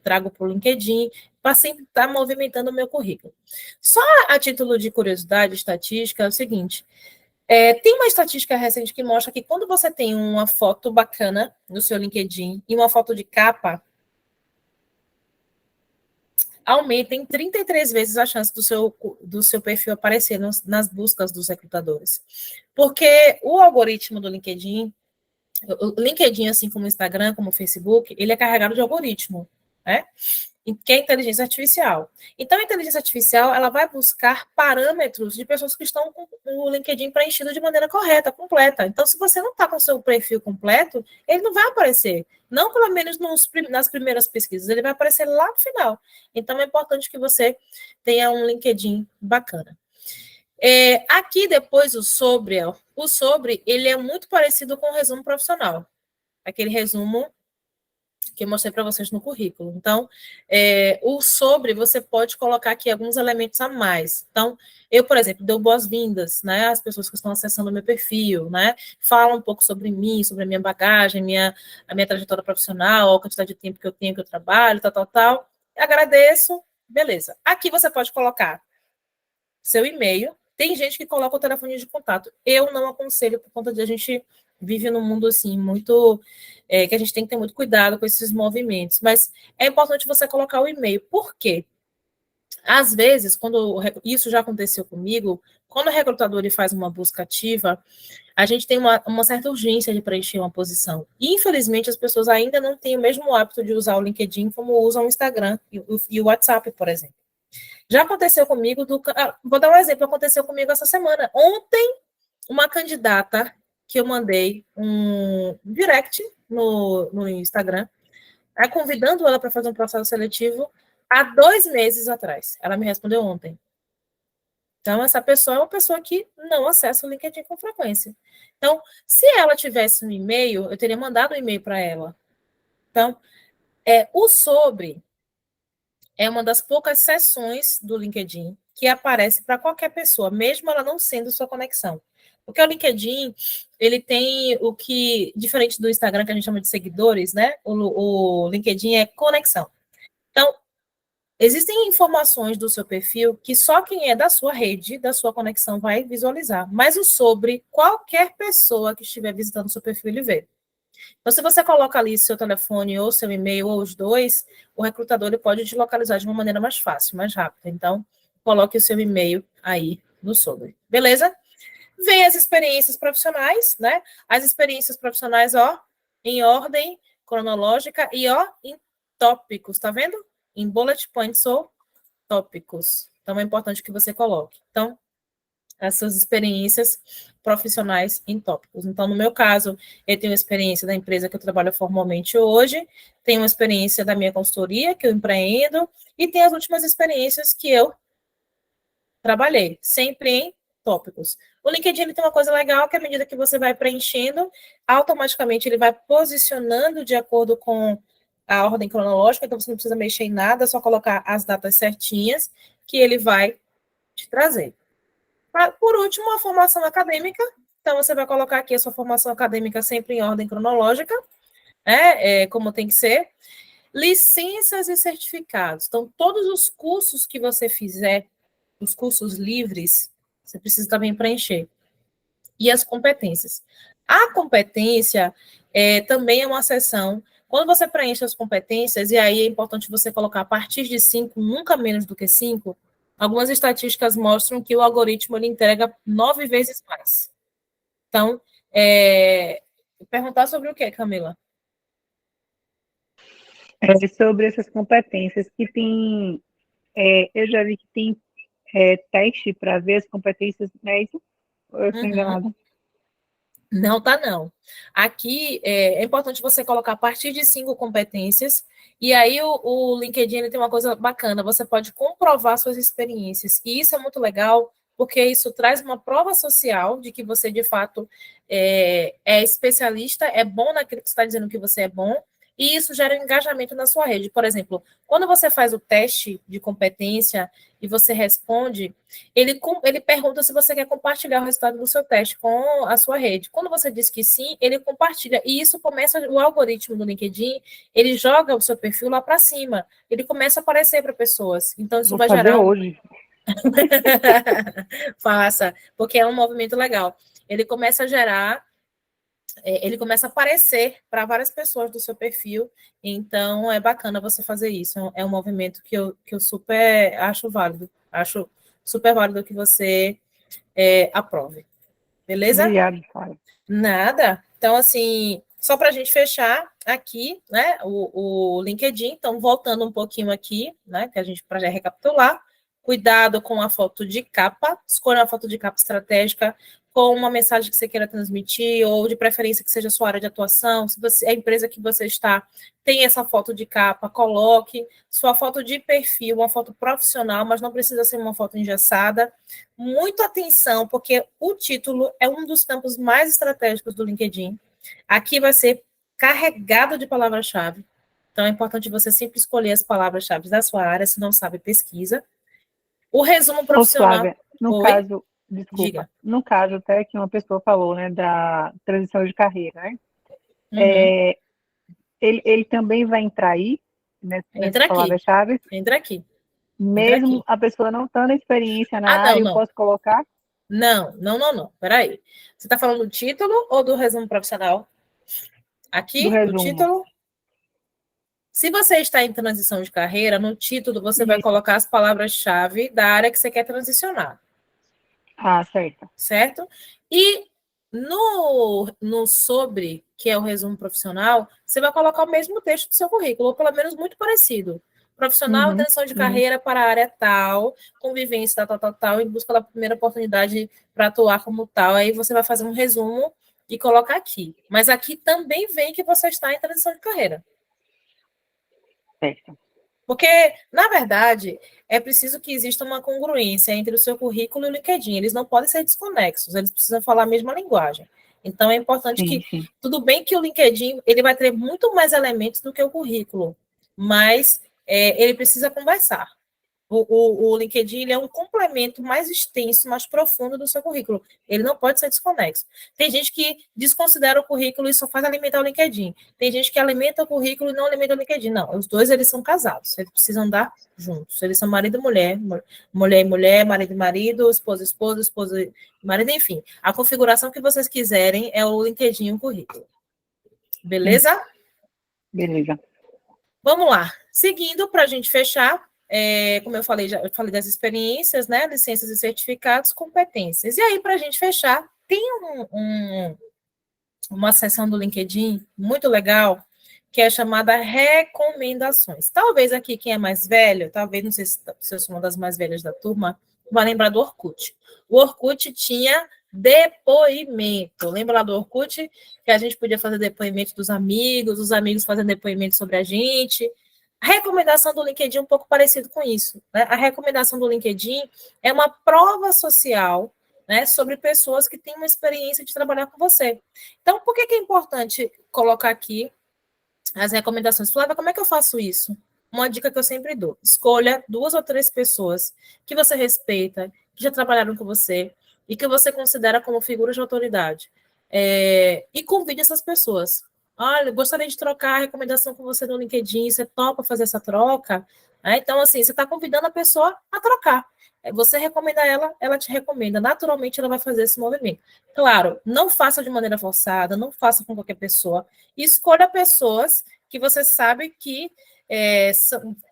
trago para o LinkedIn, para sempre estar movimentando o meu currículo. Só a título de curiosidade, estatística, é o seguinte. Tem uma estatística recente que mostra que quando você tem uma foto bacana no seu LinkedIn e uma foto de capa, aumenta em 33 vezes a chance do seu perfil aparecer nas buscas dos recrutadores. Porque o algoritmo do LinkedIn, o LinkedIn, assim como o Instagram, como o Facebook, ele é carregado de algoritmo. né? Que é a inteligência artificial. Então, a inteligência artificial, ela vai buscar parâmetros de pessoas que estão com o LinkedIn preenchido de maneira correta, completa. Então, se você não está com o seu perfil completo, ele não vai aparecer. Não pelo menos nas primeiras pesquisas, ele vai aparecer lá no final. Então, é importante que você tenha um LinkedIn bacana. Aqui, depois, o sobre, ele é muito parecido com o resumo profissional. Aquele resumo que eu mostrei para vocês no currículo. Então, o sobre, você pode colocar aqui alguns elementos a mais. Então, eu, por exemplo, dou boas-vindas, né, às pessoas que estão acessando o meu perfil, né, falo um pouco sobre mim, sobre a minha bagagem, a minha trajetória profissional, a quantidade de tempo que eu tenho, que eu trabalho, tal. Agradeço, beleza. Aqui você pode colocar seu e-mail. Tem gente que coloca o telefone de contato. Eu não aconselho, por conta de a gente vive num mundo assim muito que a gente tem que ter muito cuidado com esses movimentos. Mas é importante você colocar o e-mail. Por quê? Às vezes, isso já aconteceu comigo, quando o recrutador ele faz uma busca ativa, a gente tem uma certa urgência de preencher uma posição. E, infelizmente, as pessoas ainda não têm o mesmo hábito de usar o LinkedIn como usam o Instagram e o WhatsApp, por exemplo. Já aconteceu comigo, vou dar um exemplo, aconteceu comigo essa semana. Ontem, uma candidata que eu mandei um direct no Instagram, convidando ela para fazer um processo seletivo há 2 meses atrás. Ela me respondeu ontem. Então, essa pessoa é uma pessoa que não acessa o LinkedIn com frequência. Então, se ela tivesse um e-mail, eu teria mandado um e-mail para ela. Então, o sobre é uma das poucas seções do LinkedIn que aparece para qualquer pessoa, mesmo ela não sendo sua conexão. Porque o LinkedIn, ele tem o que, diferente do Instagram, que a gente chama de seguidores, né? O LinkedIn é conexão. Então, existem informações do seu perfil que só quem é da sua rede, da sua conexão, vai visualizar. Mas o sobre, qualquer pessoa que estiver visitando o seu perfil, ele vê. Então, se você coloca ali seu telefone ou seu e-mail ou os dois, o recrutador ele pode te localizar de uma maneira mais fácil, mais rápida. Então, coloque o seu e-mail aí no sobre. Beleza? Vem as experiências profissionais, né? As experiências profissionais, em ordem cronológica e, em tópicos, tá vendo? Em bullet points ou tópicos. Então, é importante que você coloque. Então, essas experiências profissionais em tópicos. Então, no meu caso, eu tenho experiência da empresa que eu trabalho formalmente hoje, tenho uma experiência da minha consultoria, que eu empreendo, e tenho as últimas experiências que eu trabalhei, sempre em tópicos. O LinkedIn ele tem uma coisa legal, que à medida que você vai preenchendo, automaticamente ele vai posicionando de acordo com a ordem cronológica, então você não precisa mexer em nada, é só colocar as datas certinhas, que ele vai te trazer. Por último, a formação acadêmica. Então, você vai colocar aqui a sua formação acadêmica sempre em ordem cronológica, como tem que ser. Licenças e certificados. Então, todos os cursos que você fizer, os cursos livres, você precisa também preencher. E as competências. A competência também é uma seção. Quando você preenche as competências, e aí é importante você colocar a partir de 5, nunca menos do que 5, algumas estatísticas mostram que o algoritmo ele entrega 9 vezes mais. Então, perguntar sobre o quê, Camila? Sobre essas competências que tem, eu já vi que tem teste para ver as competências, não é isso? Ou eu estou enganada? Não, tá não. Aqui é importante você colocar a partir de 5 competências, e aí o LinkedIn ele tem uma coisa bacana, você pode comprovar suas experiências, e isso é muito legal, porque isso traz uma prova social de que você, de fato, é especialista, é bom naquilo que você está dizendo que você é bom, e isso gera um engajamento na sua rede. Por exemplo, quando você faz o teste de competência e você responde, ele pergunta se você quer compartilhar o resultado do seu teste com a sua rede. Quando você diz que sim, ele compartilha. E isso começa, o algoritmo do LinkedIn, ele joga o seu perfil lá para cima. Ele começa a aparecer para pessoas. Então, isso Vou vai fazer gerar hoje. Faça, porque é um movimento legal. Ele começa a gerar, ele começa a aparecer para várias pessoas do seu perfil, então é bacana você fazer isso. É um movimento que eu super acho válido. Acho super válido que você aprove. Beleza? Obrigada, Sara. Nada. Então, assim, só para a gente fechar aqui, né, o LinkedIn. Então, voltando um pouquinho aqui, né, que a gente, para já recapitular, cuidado com a foto de capa, escolha uma foto de capa estratégica com uma mensagem que você queira transmitir, ou de preferência que seja a sua área de atuação. Se você, a empresa que você está tem essa foto de capa, coloque sua foto de perfil, uma foto profissional, mas não precisa ser uma foto engessada. Muito atenção, porque o título é um dos campos mais estratégicos do LinkedIn. Aqui vai ser carregado de palavra-chave. Então, é importante você sempre escolher as palavras-chave da sua área. Se não sabe, pesquisa. O resumo Ô, profissional. Flávia, no Oi? caso, desculpa, Diga. no caso até que uma pessoa falou, né, da transição de carreira, né? Uhum. Ele também vai entrar aí, nessas Entra aqui. palavras-chave, Entra aqui. Entra mesmo aqui. a pessoa não tendo experiência na Ah, não, área, eu não. posso colocar Não, não, não, não. Peraí. Você está falando do título ou do resumo profissional? do Aqui, o resumo. título. Se você está em transição de carreira, no título você vai Isso. colocar as palavras-chave da área que você quer transicionar, Ah, certo. certo? E no sobre, que é o resumo profissional, você vai colocar o mesmo texto do seu currículo, ou pelo menos muito parecido. Profissional, Uhum, transição de uhum. carreira para a área tal, convivência tal, tal, tal, tal, em busca da primeira oportunidade para atuar como tal. Aí você vai fazer um resumo e colocar aqui. Mas aqui também vem que você está em transição de carreira. Certo. Porque, na verdade, é preciso que exista uma congruência entre o seu currículo e o LinkedIn. Eles não podem ser desconexos, eles precisam falar a mesma linguagem. Então, é importante Sim, que, sim. tudo bem que o LinkedIn ele vai ter muito mais elementos do que o currículo, mas ele precisa conversar. O LinkedIn ele é um complemento mais extenso, mais profundo do seu currículo. Ele não pode ser desconexo. Tem gente que desconsidera o currículo e só faz alimentar o LinkedIn. Tem gente que alimenta o currículo e não alimenta o LinkedIn. Não, os dois eles são casados. Eles precisam andar juntos. Eles são marido e mulher, mulher e mulher, marido e marido, esposa e esposa, esposa e marido, enfim. A configuração que vocês quiserem é o LinkedIn e o currículo. Sim, Beleza? beleza. Vamos lá. Seguindo, para a gente fechar, como eu falei, já eu falei das experiências, né? Licenças e certificados, competências. E aí, para a gente fechar, tem uma seção do LinkedIn muito legal, que é chamada recomendações. Talvez aqui, quem é mais velho, talvez, não sei se eu sou uma das mais velhas da turma, vai lembrar do Orkut. O Orkut tinha depoimento. Lembra lá do Orkut? Que a gente podia fazer depoimento dos amigos, os amigos fazendo depoimento sobre a gente. A recomendação do LinkedIn é um pouco parecido com isso. Né? A recomendação do LinkedIn é uma prova social, né, sobre pessoas que têm uma experiência de trabalhar com você. Então, por que é importante colocar aqui as recomendações? Flávia, como é que eu faço isso? Uma dica que eu sempre dou: escolha 2 ou 3 pessoas que você respeita, que já trabalharam com você e que você considera como figuras de autoridade. E convide essas pessoas. Olha, gostaria de trocar a recomendação com você no LinkedIn, você topa fazer essa troca? Então, assim, você está convidando a pessoa a trocar. Você recomenda ela, ela te recomenda. Naturalmente, ela vai fazer esse movimento. Claro, não faça de maneira forçada, não faça com qualquer pessoa. Escolha pessoas que você sabe que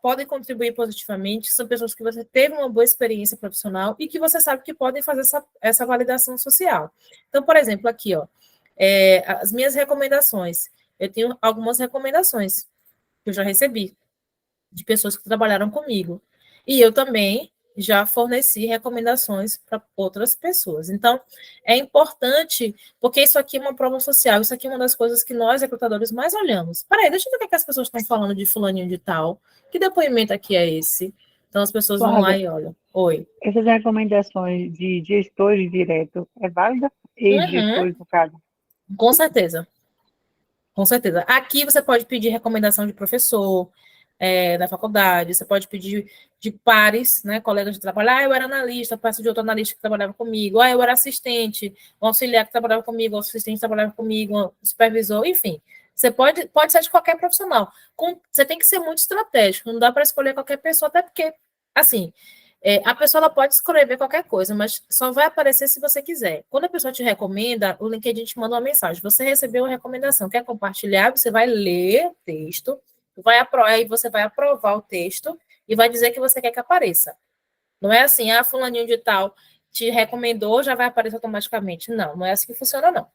podem contribuir positivamente, são pessoas que você teve uma boa experiência profissional e que você sabe que podem fazer essa validação social. Então, por exemplo, aqui, ó, as minhas recomendações. Eu tenho algumas recomendações que eu já recebi de pessoas que trabalharam comigo. E eu também já forneci recomendações para outras pessoas. Então, é importante, porque isso aqui é uma prova social, isso aqui é uma das coisas que nós, recrutadores, mais olhamos. Peraí, deixa eu ver o que as pessoas estão falando de fulaninho de tal. Que depoimento aqui é esse? Então, as pessoas vão lá Flávia, e olham. Oi. essas recomendações de gestores direto é válida? Uhum, Ex-gestores, no caso? com certeza. Com certeza. Aqui você pode pedir recomendação de professor da faculdade, você pode pedir de pares, né, colegas de trabalho. Ah, eu era analista, peço de outro analista que trabalhava comigo. Ah, eu era assistente, um auxiliar que trabalhava comigo, um assistente que trabalhava comigo, um supervisor, enfim. Você pode ser de qualquer profissional. Você tem que ser muito estratégico, não dá para escolher qualquer pessoa, até porque, assim, a pessoa ela pode escrever qualquer coisa, mas só vai aparecer se você quiser. Quando a pessoa te recomenda, o LinkedIn te manda uma mensagem. Você recebeu uma recomendação, quer compartilhar? Você vai ler o texto, aí você vai aprovar o texto e vai dizer que você quer que apareça. Não é assim, fulaninho de tal te recomendou, já vai aparecer automaticamente. Não, não é assim que funciona, não.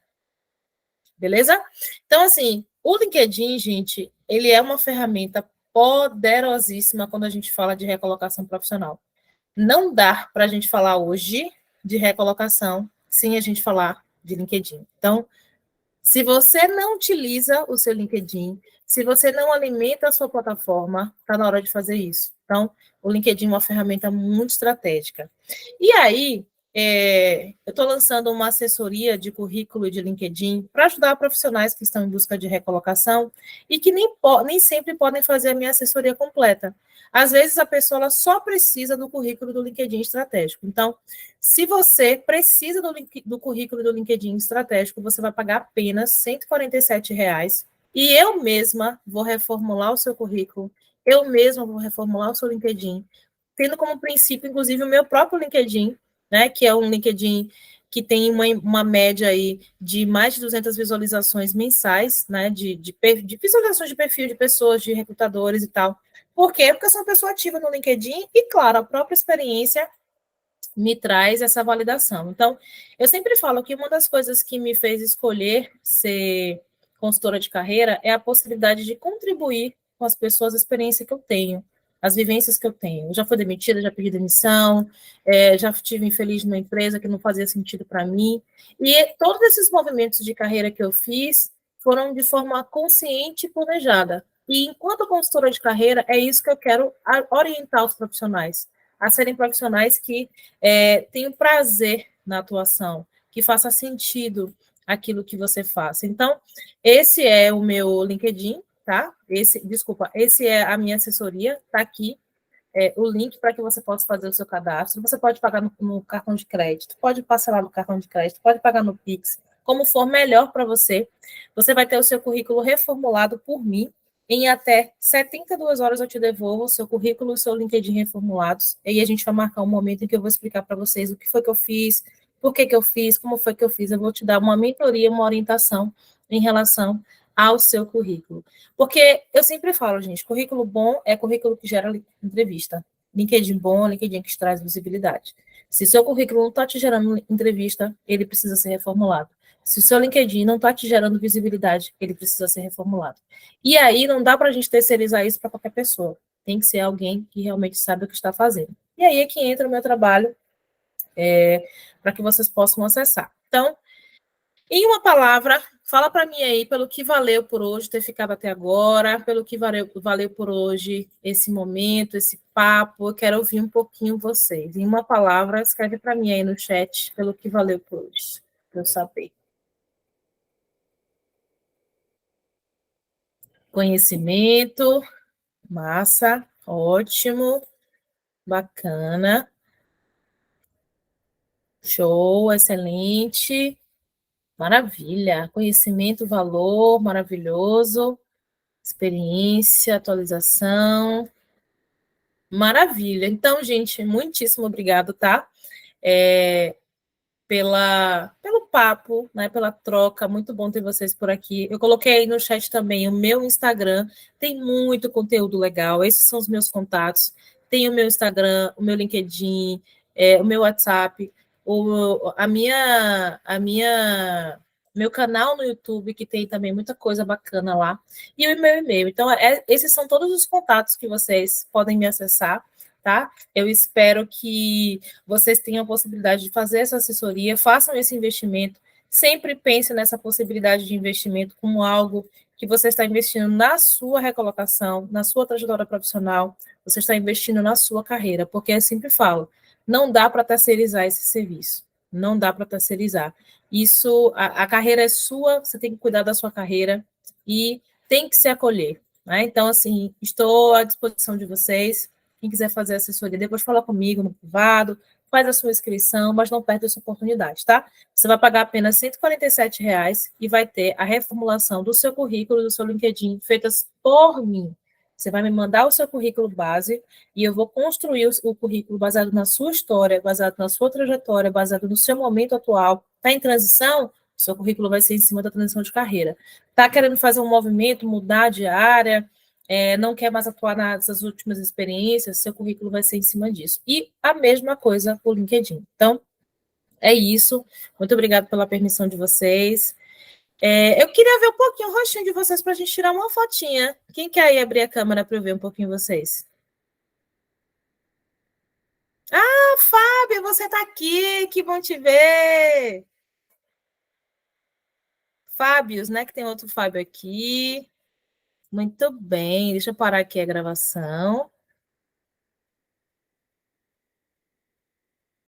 beleza? Então, assim, o LinkedIn, gente, ele é uma ferramenta poderosíssima quando a gente fala de recolocação profissional. Não dá para a gente falar hoje de recolocação sem a gente falar de LinkedIn. Então, se você não utiliza o seu LinkedIn, se você não alimenta a sua plataforma, está na hora de fazer isso. Então, o LinkedIn é uma ferramenta muito estratégica. E aí, eu estou lançando uma assessoria de currículo e de LinkedIn para ajudar profissionais que estão em busca de recolocação e que nem sempre podem fazer a minha assessoria completa. Às vezes, a pessoa ela só precisa do currículo do LinkedIn estratégico. Então, se você precisa do currículo do LinkedIn estratégico, você vai pagar apenas R$ 147,00 e eu mesma vou reformular o seu currículo, eu mesma vou reformular o seu LinkedIn, tendo como princípio, inclusive, o meu próprio LinkedIn, né, que é um LinkedIn que tem uma média aí de mais de 200 visualizações mensais, né, de visualizações de perfil de pessoas, de recrutadores e tal. Por quê? Porque eu sou uma pessoa ativa no LinkedIn e, claro, a própria experiência me traz essa validação. Então, eu sempre falo que uma das coisas que me fez escolher ser consultora de carreira é a possibilidade de contribuir com as pessoas a experiência que eu tenho, as vivências que eu tenho. Eu já fui demitida, já pedi demissão, já estive infeliz numa empresa que não fazia sentido para mim. E todos esses movimentos de carreira que eu fiz foram de forma consciente e planejada. E enquanto consultora de carreira, é isso que eu quero orientar os profissionais a serem profissionais que tenham prazer na atuação, que faça sentido aquilo que você faça. Então, esse é o meu LinkedIn, tá? Esse é a minha assessoria, tá aqui. O link para que você possa fazer o seu cadastro. Você pode pagar no cartão de crédito, pode parcelar no cartão de crédito, pode pagar no Pix, como for melhor para você. Você vai ter o seu currículo reformulado por mim. Em até 72 horas eu te devolvo o seu currículo e o seu LinkedIn reformulados. E aí a gente vai marcar um momento em que eu vou explicar para vocês o que foi que eu fiz, por que eu fiz, como foi que eu fiz. Eu vou te dar uma mentoria, uma orientação em relação ao seu currículo. Porque eu sempre falo, gente, currículo bom é currículo que gera entrevista. LinkedIn bom é LinkedIn que traz visibilidade. Se o seu currículo não está te gerando entrevista, ele precisa ser reformulado. Se o seu LinkedIn não está te gerando visibilidade, ele precisa ser reformulado. E aí não dá para a gente terceirizar isso para qualquer pessoa. Tem que ser alguém que realmente sabe o que está fazendo. E aí é que entra o meu trabalho para que vocês possam acessar. Então, em uma palavra, fala para mim aí pelo que valeu por hoje ter ficado até agora, pelo que valeu por hoje esse momento, esse papo. Eu quero ouvir um pouquinho vocês. Em uma palavra, escreve para mim aí no chat pelo que valeu por hoje, para eu saber. Conhecimento, massa, ótimo, bacana, show, excelente, maravilha. Conhecimento, valor, maravilhoso, experiência, atualização. Maravilha. Então, gente, muitíssimo obrigado, tá? Pelo papo, né? Pela troca. Muito bom ter vocês por aqui. Eu coloquei aí no chat também o meu Instagram. Tem muito conteúdo legal. Esses são os meus contatos. Tem o meu Instagram, o meu LinkedIn, o meu WhatsApp, meu canal no YouTube, que tem também muita coisa bacana lá, e o meu e-mail. Então, esses são todos os contatos que vocês podem me acessar, tá? Eu espero que vocês tenham a possibilidade de fazer essa assessoria, façam esse investimento, sempre pense nessa possibilidade de investimento como algo que você está investindo na sua recolocação, na sua trajetória profissional, você está investindo na sua carreira, porque eu sempre falo, não dá para terceirizar esse serviço, não dá para terceirizar. Isso, a carreira é sua, você tem que cuidar da sua carreira e tem que se acolher, né? Então, assim, estou à disposição de vocês. Quem quiser fazer assessoria, depois fala comigo no privado, faz a sua inscrição, mas não perde essa oportunidade, tá? Você vai pagar apenas R$ 147,00 e vai ter a reformulação do seu currículo e do seu LinkedIn feitas por mim. Você vai me mandar o seu currículo base e eu vou construir o currículo baseado na sua história, baseado na sua trajetória, baseado no seu momento atual. Está em transição? O seu currículo vai ser em cima da transição de carreira. Está querendo fazer um movimento, mudar de área, não quer mais atuar nessas últimas experiências, seu currículo vai ser em cima disso. E a mesma coisa o LinkedIn. Então, é isso. Muito obrigada pela permissão de vocês. Eu queria ver um pouquinho o rostinho de vocês para a gente tirar uma fotinha. Quem quer aí abrir a câmera para eu ver um pouquinho vocês? Ah, Fábio, você está aqui, que bom te ver. Fábios, né? Que tem outro Fábio aqui. Muito bem, deixa eu parar aqui a gravação.